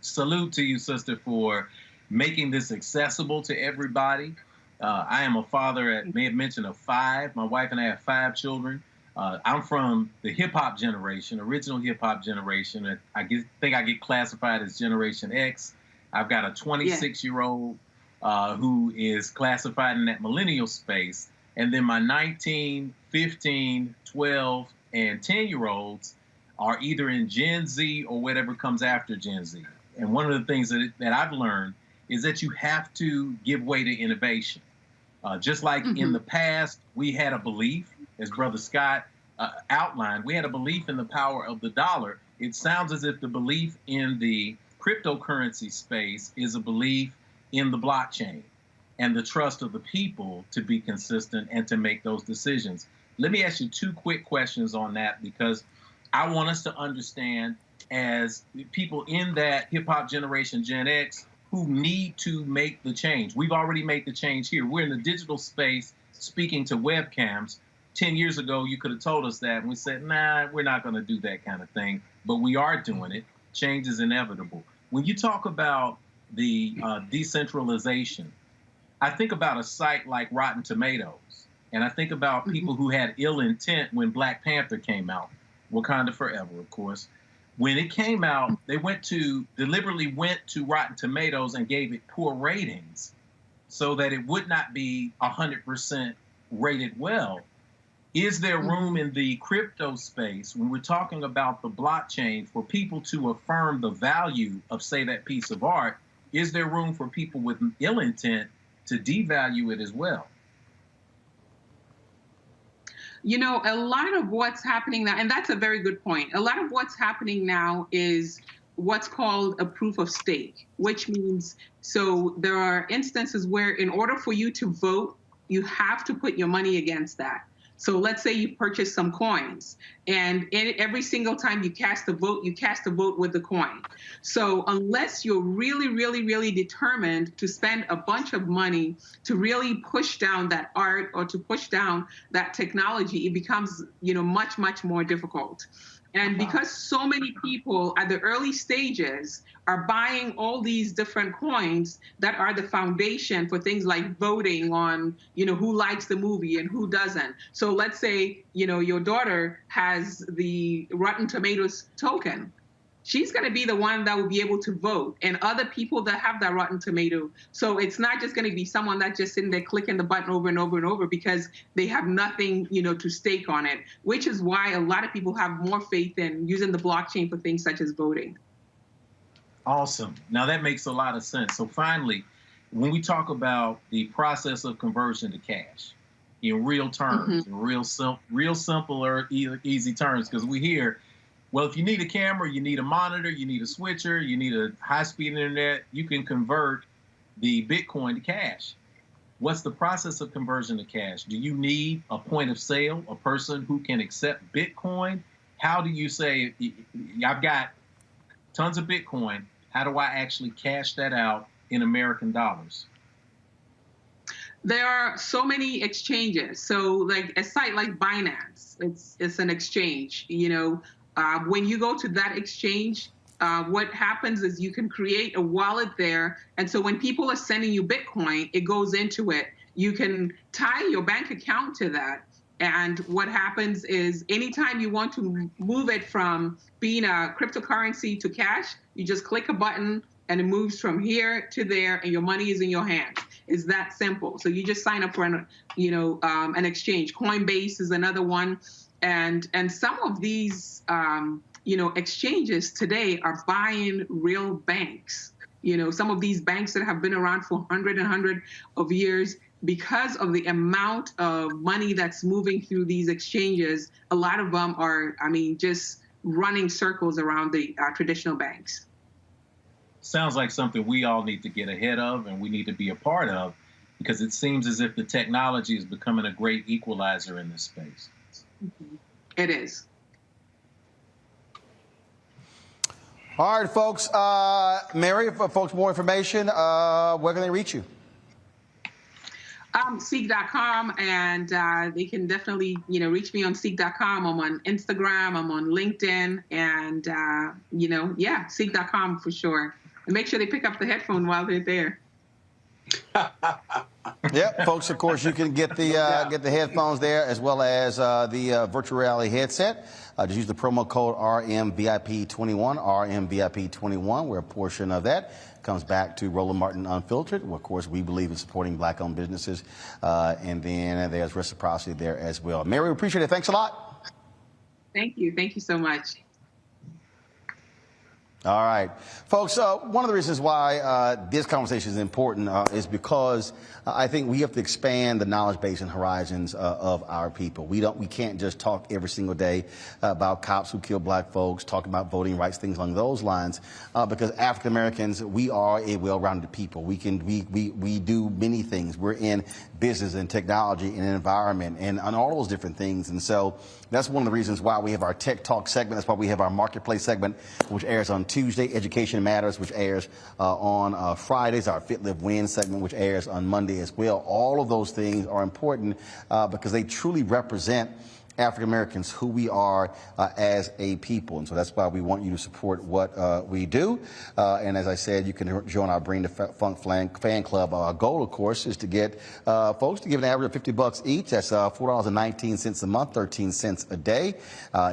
Salute to you, sister, for making this accessible to everybody. I am a father, may have mentioned, of 5. My wife and I have 5 children. I'm from the hip-hop generation, original hip-hop generation. I think I get classified as Generation X. I've got a 26-year-old who is classified in that millennial space. And then my 19, 15, 12, and 10-year-olds are either in Gen Z or whatever comes after Gen Z. And one of the things that I've learned is that you have to give way to innovation. Just like in the past, we had a belief, as Brother Scott outlined, we had a belief in the power of the dollar. It sounds as if the belief in the cryptocurrency space is a belief in the blockchain and the trust of the people to be consistent and to make those decisions. Let me ask you 2 quick questions on that, because I want us to understand, as people in that hip-hop generation, Gen X, who need to make the change. We've already made the change here. We're in the digital space speaking to webcams. 10 years ago, you could have told us that, and we said, nah, we're not going to do that kind of thing. But we are doing it. Change is inevitable. When you talk about the decentralization, I think about a site like Rotten Tomatoes, and I think about people who had ill intent when Black Panther came out, Wakanda Forever, of course. When it came out, they deliberately went to Rotten Tomatoes and gave it poor ratings so that it would not be 100% rated well. Is there room in the crypto space, when we're talking about the blockchain, for people to affirm the value of, say, that piece of art? Is there room for people with ill intent to devalue it as well? You know, a lot of what's happening now, and that's a very good point, a lot of what's happening now is what's called a proof of stake, which means, so there are instances where in order for you to vote, you have to put your money against that. So let's say you purchase some coins, and every single time you cast a vote with the coin. So unless you're really, really, really determined to spend a bunch of money to really push down that art or to push down that technology, it becomes, you know, much, much more difficult. And because so many people at the early stages are buying all these different coins that are the foundation for things like voting on, you know, who likes the movie and who doesn't. So let's say, you know, your daughter has the Rotten Tomatoes token. She's going to be the one that will be able to vote, and other people that have that Rotten Tomato. So it's not just going to be someone that's just sitting there clicking the button over and over and over because they have nothing, you know, to stake on it, which is why a lot of people have more faith in using the blockchain for things such as voting. Awesome. Now that makes a lot of sense. So finally, when we talk about the process of conversion to cash in real terms, in real simple or easy terms, because we hear, well, if you need a camera, you need a monitor, you need a switcher, you need a high-speed internet, you can convert the Bitcoin to cash. What's the process of conversion to cash? Do you need a point of sale, a person who can accept Bitcoin? How do you say, I've got tons of Bitcoin, how do I actually cash that out in American dollars? There are so many exchanges. So like a site like Binance, it's an exchange, you know. When you go to that exchange, what happens is you can create a wallet there. And so when people are sending you Bitcoin, it goes into it. You can tie your bank account to that. And what happens is anytime you want to move it from being a cryptocurrency to cash, you just click a button and it moves from here to there and your money is in your hands. It's that simple. So you just sign up for an exchange. Coinbase is another one. And some of these, exchanges today are buying real banks. You know, some of these banks that have been around for hundred of years, because of the amount of money that's moving through these exchanges, a lot of them are, just running circles around the traditional banks. Sounds like something we all need to get ahead of and we need to be a part of, because it seems as if the technology is becoming a great equalizer in this space. It is. All right, folks. Mary, for folks more information, where can they reach you? CEEK.com, and they can definitely, reach me on CEEK.com. I'm on Instagram, I'm on LinkedIn, and, CEEK.com for sure. And make sure they pick up the headphone while they're there. Yep, folks, of course, you can get the headphones there, as well as the virtual reality headset. Just use the promo code RMVIP21, RMVIP21, where a portion of that comes back to Roland Martin Unfiltered. Well, of course, we believe in supporting black-owned businesses, and then there's reciprocity there as well. Mary, we appreciate it. Thanks a lot. Thank you. Thank you so much. All right. Folks, one of the reasons why this conversation is important is because I think we have to expand the knowledge base and horizons of our people. We can't just talk every single day about cops who kill black folks, talk about voting rights, things along those lines, because African Americans, we are a well-rounded people. We do many things. We're in business and technology and environment and on all those different things. And so that's one of the reasons why we have our Tech Talk segment. That's why we have our Marketplace segment, which airs on Tuesday, Education Matters, which airs on Fridays, our Fit, Live, Win segment, which airs on Monday as well. All of those things are important because they truly represent African Americans, who we are as a people. And so that's why we want you to support what we do. And as I said, you can join our Bring the Funk fan club. Our goal, of course, is to get folks to give an average of $50 each. That's $4.19 a month, 13 cents a day.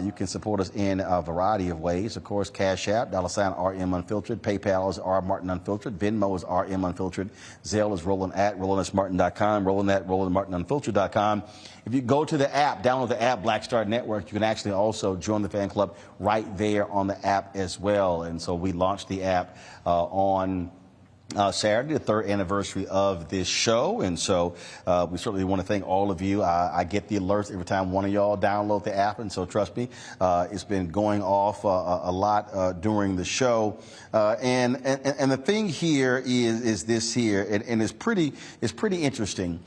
You can support us in a variety of ways. Of course, Cash App, $RM Unfiltered. PayPal is R Martin Unfiltered. Venmo is RM Unfiltered. Zelle is Roland at RolandSmartin.com. Roland at RolandMartinUnfiltered.com. If you go to the app, download the app, Black Star Network, you can actually also join the fan club right there on the app as well. And so we launched the app on Saturday, the 3rd anniversary of this show. And so we certainly want to thank all of you. I get the alerts every time one of y'all download the app. And so trust me, it's been going off a lot during the show. And the thing here is this here, and it's pretty interesting.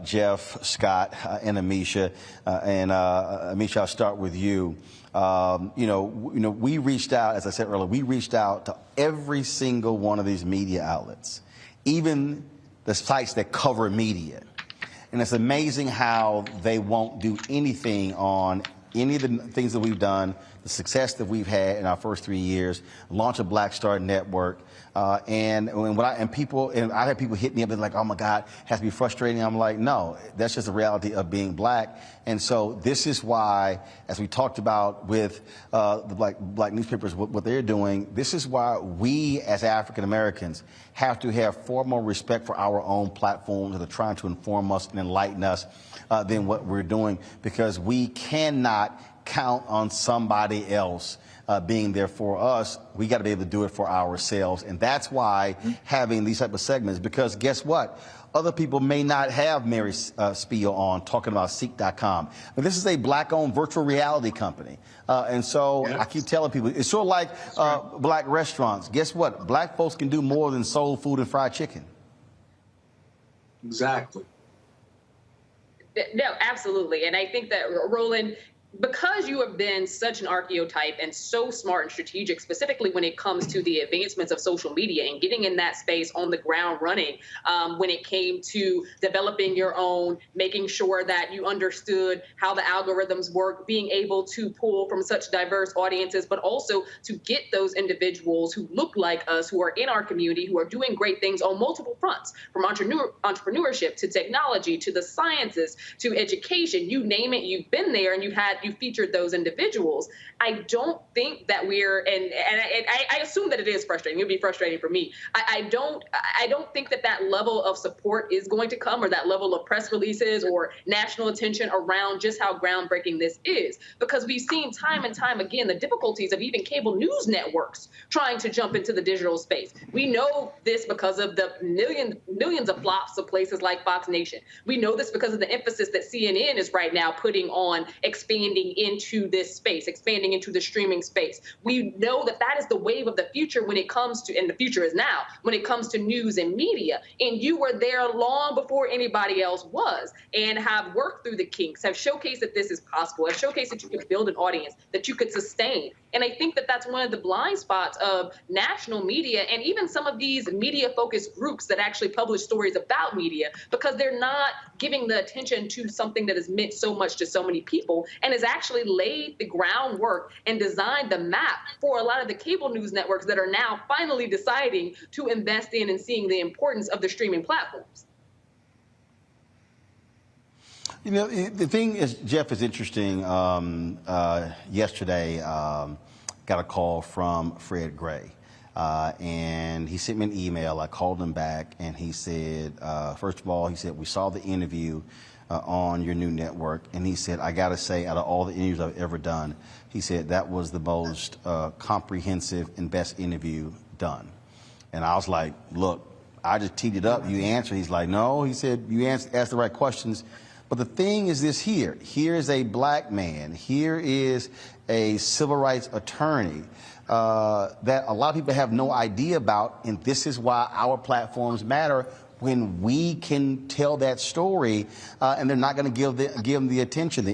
Jeff, Scott, and Amisha, and Amisha, I'll start with you. We reached out, as I said earlier, we reached out to every single one of these media outlets, even the sites that cover media. And it's amazing how they won't do anything on any of the things that we've done, the success that we've had in our first 3 years, launch a Black Star Network. And I had people hit me up and like, oh my God, it has to be frustrating. I'm like, no, that's just the reality of being black. And so this is why, as we talked about with the black newspapers, what they're doing, this is why we as African Americans have to have far more respect for our own platforms that are trying to inform us and enlighten us than what we're doing, because we cannot count on somebody else being there for us. We got to be able to do it for ourselves. And that's why having these type of segments, because guess what? Other people may not have Mary Spiel on talking about CEEK.com. But this is a black-owned virtual reality company. And so I keep telling people, it's sort of like black restaurants. Guess what? Black folks can do more than soul food and fried chicken. Exactly. No, absolutely. And I think that, Roland, because you have been such an archetype and so smart and strategic, specifically when it comes to the advancements of social media and getting in that space on the ground running, when it came to developing your own, making sure that you understood how the algorithms work, being able to pull from such diverse audiences, but also to get those individuals who look like us, who are in our community, who are doing great things on multiple fronts, from entrepreneurship to technology to the sciences to education, you name it, you've been there and you featured those individuals. I don't think that we're, and I assume that it is frustrating. It would be frustrating for me. I don't think that level of support is going to come, or that level of press releases or national attention around just how groundbreaking this is, because we've seen time and time again the difficulties of even cable news networks trying to jump into the digital space. We know this because of the millions of flops of places like Fox Nation. We know this because of the emphasis that CNN is right now putting on expanding into this space, expanding into the streaming space. We know that is the wave of the future when it comes to, and the future is now, when it comes to news and media. And you were there long before anybody else was, and have worked through the kinks, have showcased that this is possible, have showcased that you can build an audience, that you could sustain. And I think that that's one of the blind spots of national media and even some of these media-focused groups that actually publish stories about media, because they're not giving the attention to something that has meant so much to so many people and has actually laid the groundwork and designed the map for a lot of the cable news networks that are now finally deciding to invest in and seeing the importance of the streaming platforms. You know, the thing is, Jeff, is interesting. Yesterday, got a call from Fred Gray, and he sent me an email. I called him back, and he said, first of all, he said, we saw the interview on your new network, and he said, I got to say, out of all the interviews I've ever done, he said, that was the most comprehensive and best interview done. And I was like, look, I just teed it up. You answered. He's like, no. He said, you asked the right questions. But But the thing is this here. Here is a black man. Here is a civil rights attorney that a lot of people have no idea about. And this is why our platforms matter, when we can tell that story, and they're not going to give them the attention.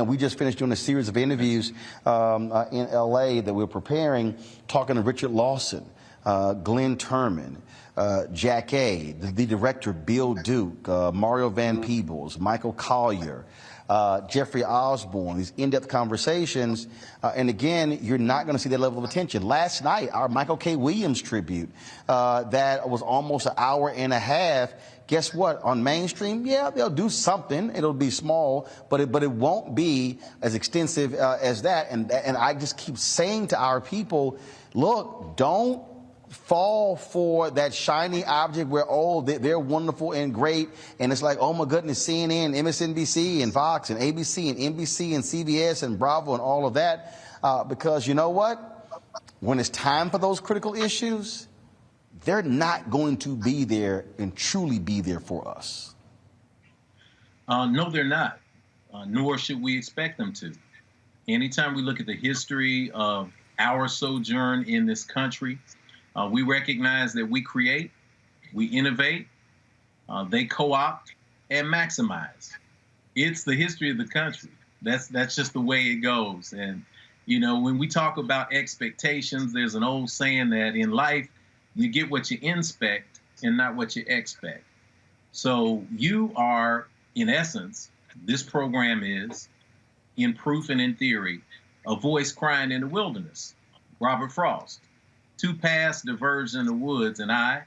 We just finished doing a series of interviews in L.A. that we're preparing, talking to Richard Lawson, Glenn Turman, Jack A., the director Bill Duke, Mario Van Peebles, Michael Collier, Jeffrey Osborne, these in-depth conversations. And again, you're not going to see that level of attention. Last night, our Michael K. Williams tribute, that was almost an hour and a half. Guess what? On mainstream, yeah, they'll do something. It'll be small, but it won't be as extensive as that. And I just keep saying to our people, look, don't fall for that shiny object where, oh, they're wonderful and great, and it's like, oh my goodness, CNN, MSNBC, and Fox, and ABC, and NBC, and CBS, and Bravo, and all of that, because you know what? When it's time for those critical issues, they're not going to be there and truly be there for us. No, they're not, nor should we expect them to. Anytime we look at the history of our sojourn in this country, we recognize that we create, we innovate, they co-opt, and maximize. It's the history of the country. That's just the way it goes. And, when we talk about expectations, there's an old saying that in life, you get what you inspect and not what you expect. So you are, in essence, this program is, in proof and in theory, a voice crying in the wilderness. Robert Frost. Two paths diverged in the woods, and I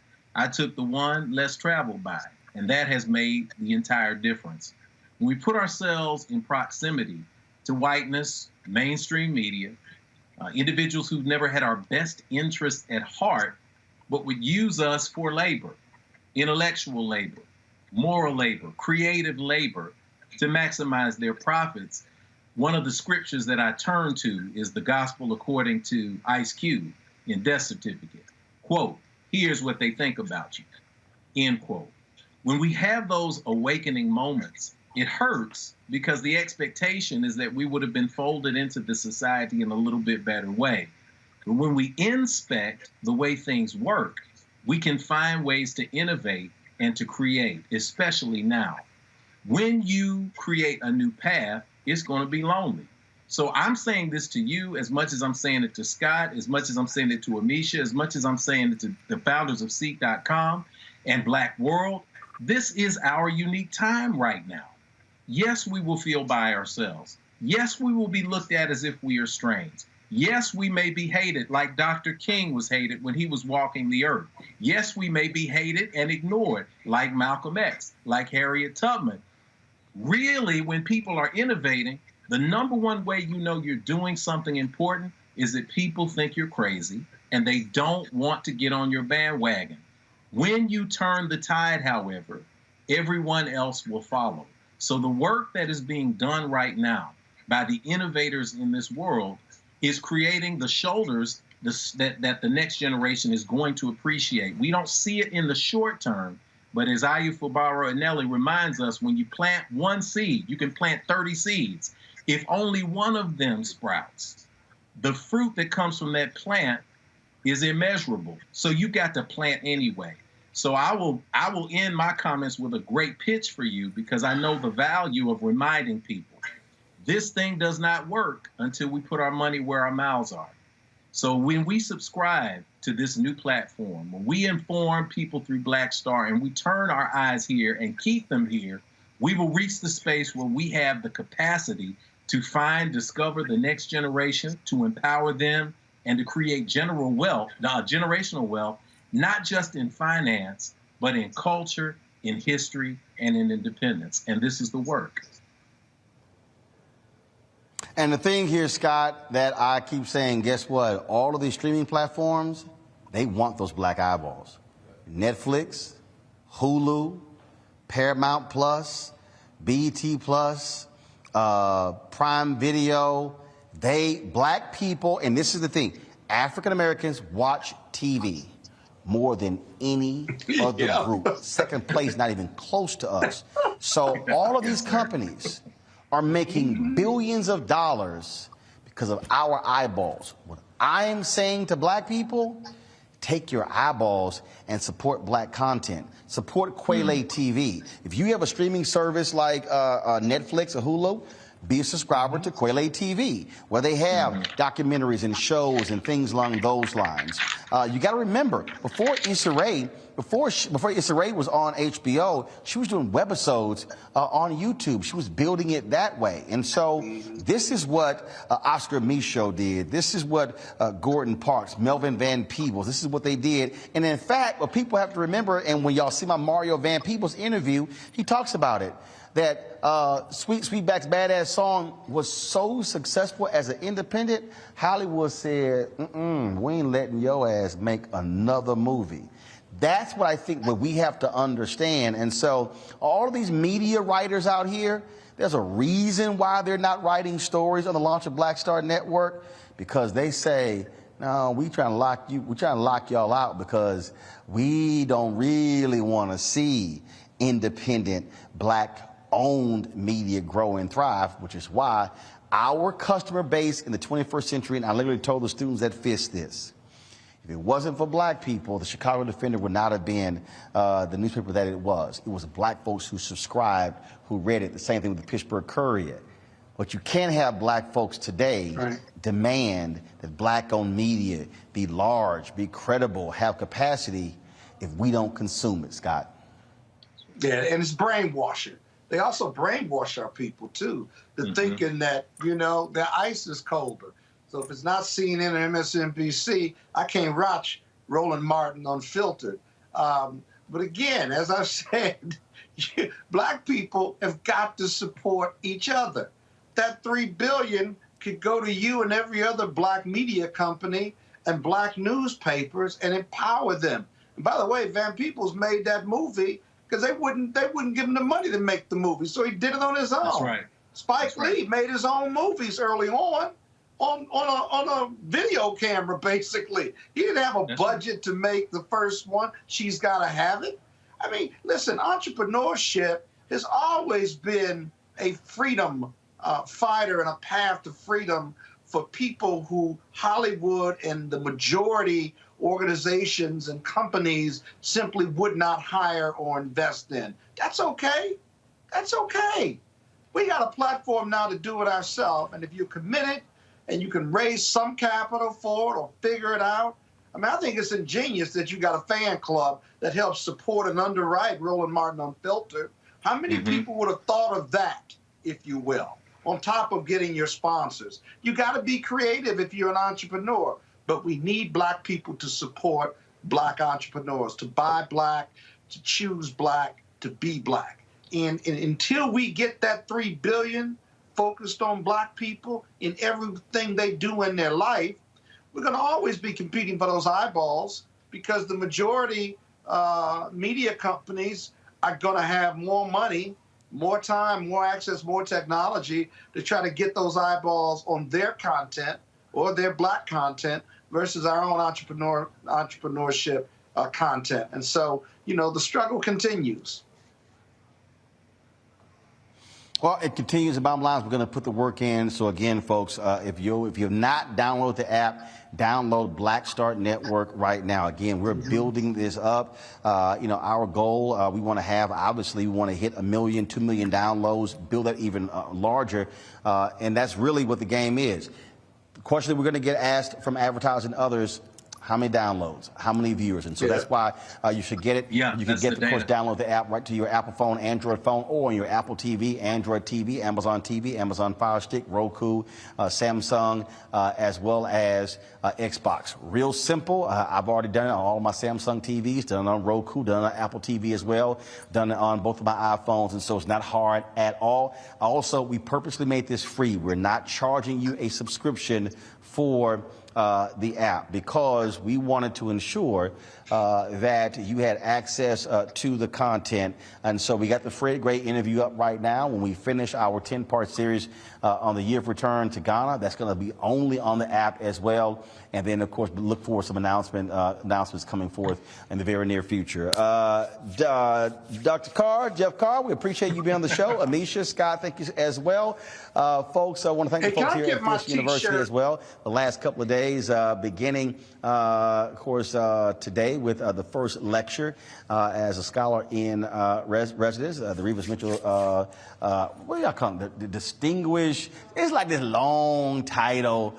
took the one less traveled by, and that has made the entire difference. When we put ourselves in proximity to whiteness, mainstream media, individuals who've never had our best interests at heart, but would use us for labor, intellectual labor, moral labor, creative labor, to maximize their profits, one of the scriptures that I turn to is the gospel according to Ice Cube in Death Certificate. Quote, here's what they think about you, end quote. When we have those awakening moments, it hurts because the expectation is that we would have been folded into the society in a little bit better way. But when we inspect the way things work, we can find ways to innovate and to create, especially now. When you create a new path, it's going to be lonely. So I'm saying this to you as much as I'm saying it to Scott, as much as I'm saying it to Amisha, as much as I'm saying it to the founders of CEEK.com and Black World. This is our unique time right now. Yes, we will feel by ourselves. Yes, we will be looked at as if we are strange. Yes, we may be hated like Dr. King was hated when he was walking the earth. Yes, we may be hated and ignored like Malcolm X, like Harriet Tubman. Really, when people are innovating, the number one way you know you're doing something important is that people think you're crazy and they don't want to get on your bandwagon. When you turn the tide, however, everyone else will follow. So the work that is being done right now by the innovators in this world is creating the shoulders that the next generation is going to appreciate. We don't see it in the short term, but as Ayufabaro Anelli reminds us, when you plant one seed, you can plant 30 seeds. If only one of them sprouts, the fruit that comes from that plant is immeasurable. So you got to plant anyway. So I will end my comments with a great pitch for you, because I know the value of reminding people. This thing does not work until we put our money where our mouths are. So when we subscribe to this new platform, when we inform people through Black Star and we turn our eyes here and keep them here, we will reach the space where we have the capacity to discover the next generation, to empower them, and to create generational wealth, not just in finance, but in culture, in history, and in independence. And this is the work. And the thing here, Scott, that I keep saying, guess what? All of these streaming platforms, they want those black eyeballs. Netflix, Hulu, Paramount Plus, BET Plus, Prime Video, black people, and this is the thing, African Americans watch TV. more than any other group. Second place, not even close to us. So all of these companies are making billions of dollars because of our eyeballs. What I am saying to black people, take your eyeballs and support black content. Support Quayle TV. If you have a streaming service like Netflix or Hulu, be a subscriber to Quayle TV, where they have documentaries and shows and things along those lines. You got to remember, before Issa Rae was on HBO, she was doing webisodes on YouTube. She was building it that way. And so this is what Oscar Michaud did. This is what Gordon Parks, Melvin Van Peebles, this is what they did. And in fact, what people have to remember, and when y'all see my Mario Van Peebles interview, he talks about it, that Sweetback's Badass song was so successful as an independent, Hollywood said, we ain't letting your ass make another movie. That's what I think what we have to understand. And so all of these media writers out here, there's a reason why they're not writing stories on the launch of Black Star Network, because they say, no, we're trying to lock y'all out because we don't really want to see independent black-owned media grow and thrive, which is why our customer base in the 21st century, and I literally told the students at FIST this, if it wasn't for black people, the Chicago Defender would not have been the newspaper that it was. It was black folks who subscribed, who read it. The same thing with the Pittsburgh Courier. But you can't have black folks today demand that black-owned media be large, be credible, have capacity if we don't consume it, Scott. Yeah, and it's brainwashing. They also brainwash our people, too, to thinking that, you know, their ice is colder. So if it's not CNN or MSNBC, I can't watch Roland Martin Unfiltered. But again, as I've said, black people have got to support each other. That $3 billion could go to you and every other black media company and black newspapers and empower them. And by the way, Van Peebles made that movie because they wouldn't give him the money to make the movie, so he did it on his own. That's right. Spike Lee made his own movies early on a video camera, basically. He didn't have a budget to make the first one. She's Gotta Have It. I mean, listen, entrepreneurship has always been a freedom fighter and a path to freedom for people who Hollywood and the majority organizations and companies simply would not hire or invest in. That's okay. That's okay. We got a platform now to do it ourselves, and if you're committed and you can raise some capital for it or figure it out, I mean, I think it's ingenious that you got a fan club that helps support and underwrite Roland Martin Unfiltered. How many people would have thought of that, if you will, on top of getting your sponsors? You got to be creative if you're an entrepreneur, but we need black people to support black entrepreneurs, to buy black, to choose black, to be black. And until we get that $3 billion focused on black people in everything they do in their life, we're going to always be competing for those eyeballs, because the majority media companies are going to have more money, more time, more access, more technology to try to get those eyeballs on their content or their black content versus our own entrepreneurship content. And so, you know, the struggle continues. Well, it continues. The bottom line is we're going to put the work in. So again, folks, if you've not downloaded the app, download Black Start Network right now. Again, we're building this up. You know, our goal, we want to have, obviously, we want to hit 1 million, 2 million downloads, build that even larger. And that's really what the game is. The question that we're going to get asked from advertisers and others, how many downloads, how many viewers? And so that's why you should get it. You can get, of course, download the app right to your Apple phone, Android phone, or on your Apple TV, Android TV, Amazon Fire Stick, Roku, Samsung, as well as Xbox. Real simple. I've already done it on all my Samsung TVs, done it on Roku, done it on Apple TV as well, done it on both of my iPhones, and so it's not hard at all. Also, we purposely made this free. We're not charging you a subscription for the app because we wanted to ensure that you had access to the content. And so we got the Fred Gray interview up right now. When we finish our 10-part series on the year of return to Ghana, that's going to be only on the app as well. And then, of course, look for some announcements coming forth in the very near future. Dr. Carr, Jeff Carr, we appreciate you being on the show. Amisha, Scott, thank you as well. Folks, I want to thank the folks here at Fisk University as well. The last couple of days, beginning, of course, today with the first lecture as a scholar in residence, the Revis Mitchell, what do y'all call it? The distinguished, it's like this long title.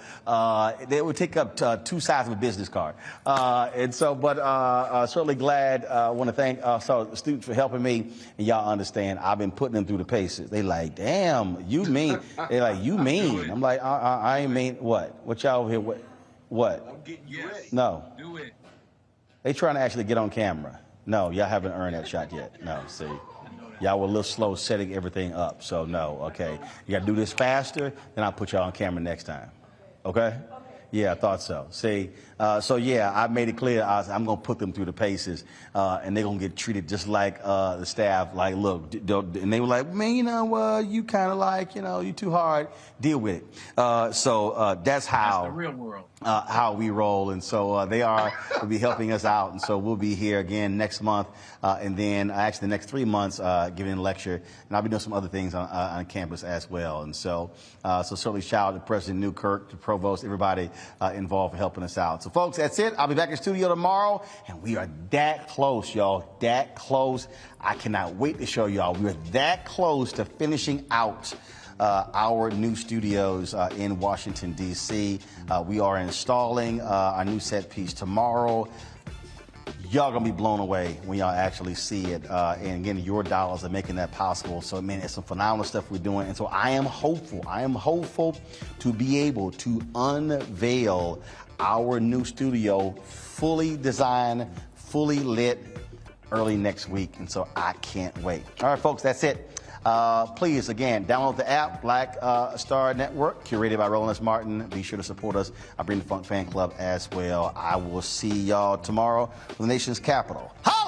They would take up 2 sides of a business card. And so, but certainly glad, I want to thank the students for helping me. And y'all understand, I've been putting them through the paces. They like, damn, you mean? They're like, you mean? I'm like, I ain't mean what? What y'all here? What? I'm getting you ready. No. Do it. They trying to actually get on camera. No, y'all haven't earned that shot yet. No, see. Y'all were a little slow setting everything up. So no, okay. You got to do this faster, then I'll put y'all on camera next time. Okay? Yeah, I thought so. See, so yeah, I made it clear I'm going to put them through the paces, and they're going to get treated just like the staff. Like, look, and they were like, man, you know, you kind of like, you know, you too hard. Deal with it. So that's how. That's the real world. How we roll, and so will be helping us out, and so we'll be here again next month, and then actually the next 3 months giving a lecture, and I'll be doing some other things on campus as well, and so certainly shout out to President Newkirk, to Provost, everybody involved for helping us out. So folks, that's it. I'll be back in studio tomorrow, and we are that close, y'all, that close. I cannot wait to show y'all. We're that close to finishing out our new studios in Washington, D.C. We are installing our new set piece tomorrow. Y'all gonna be blown away when y'all actually see it. And again, your dollars are making that possible. So, man, it's some phenomenal stuff we're doing. And so I am hopeful to be able to unveil our new studio, fully designed, fully lit, early next week. And so I can't wait. All right, folks, that's it. Please, again, download the app, Black Star Network, curated by Roland Martin. Be sure to support us. I bring the Funk Fan Club as well. I will see y'all tomorrow from the nation's capital. Holla!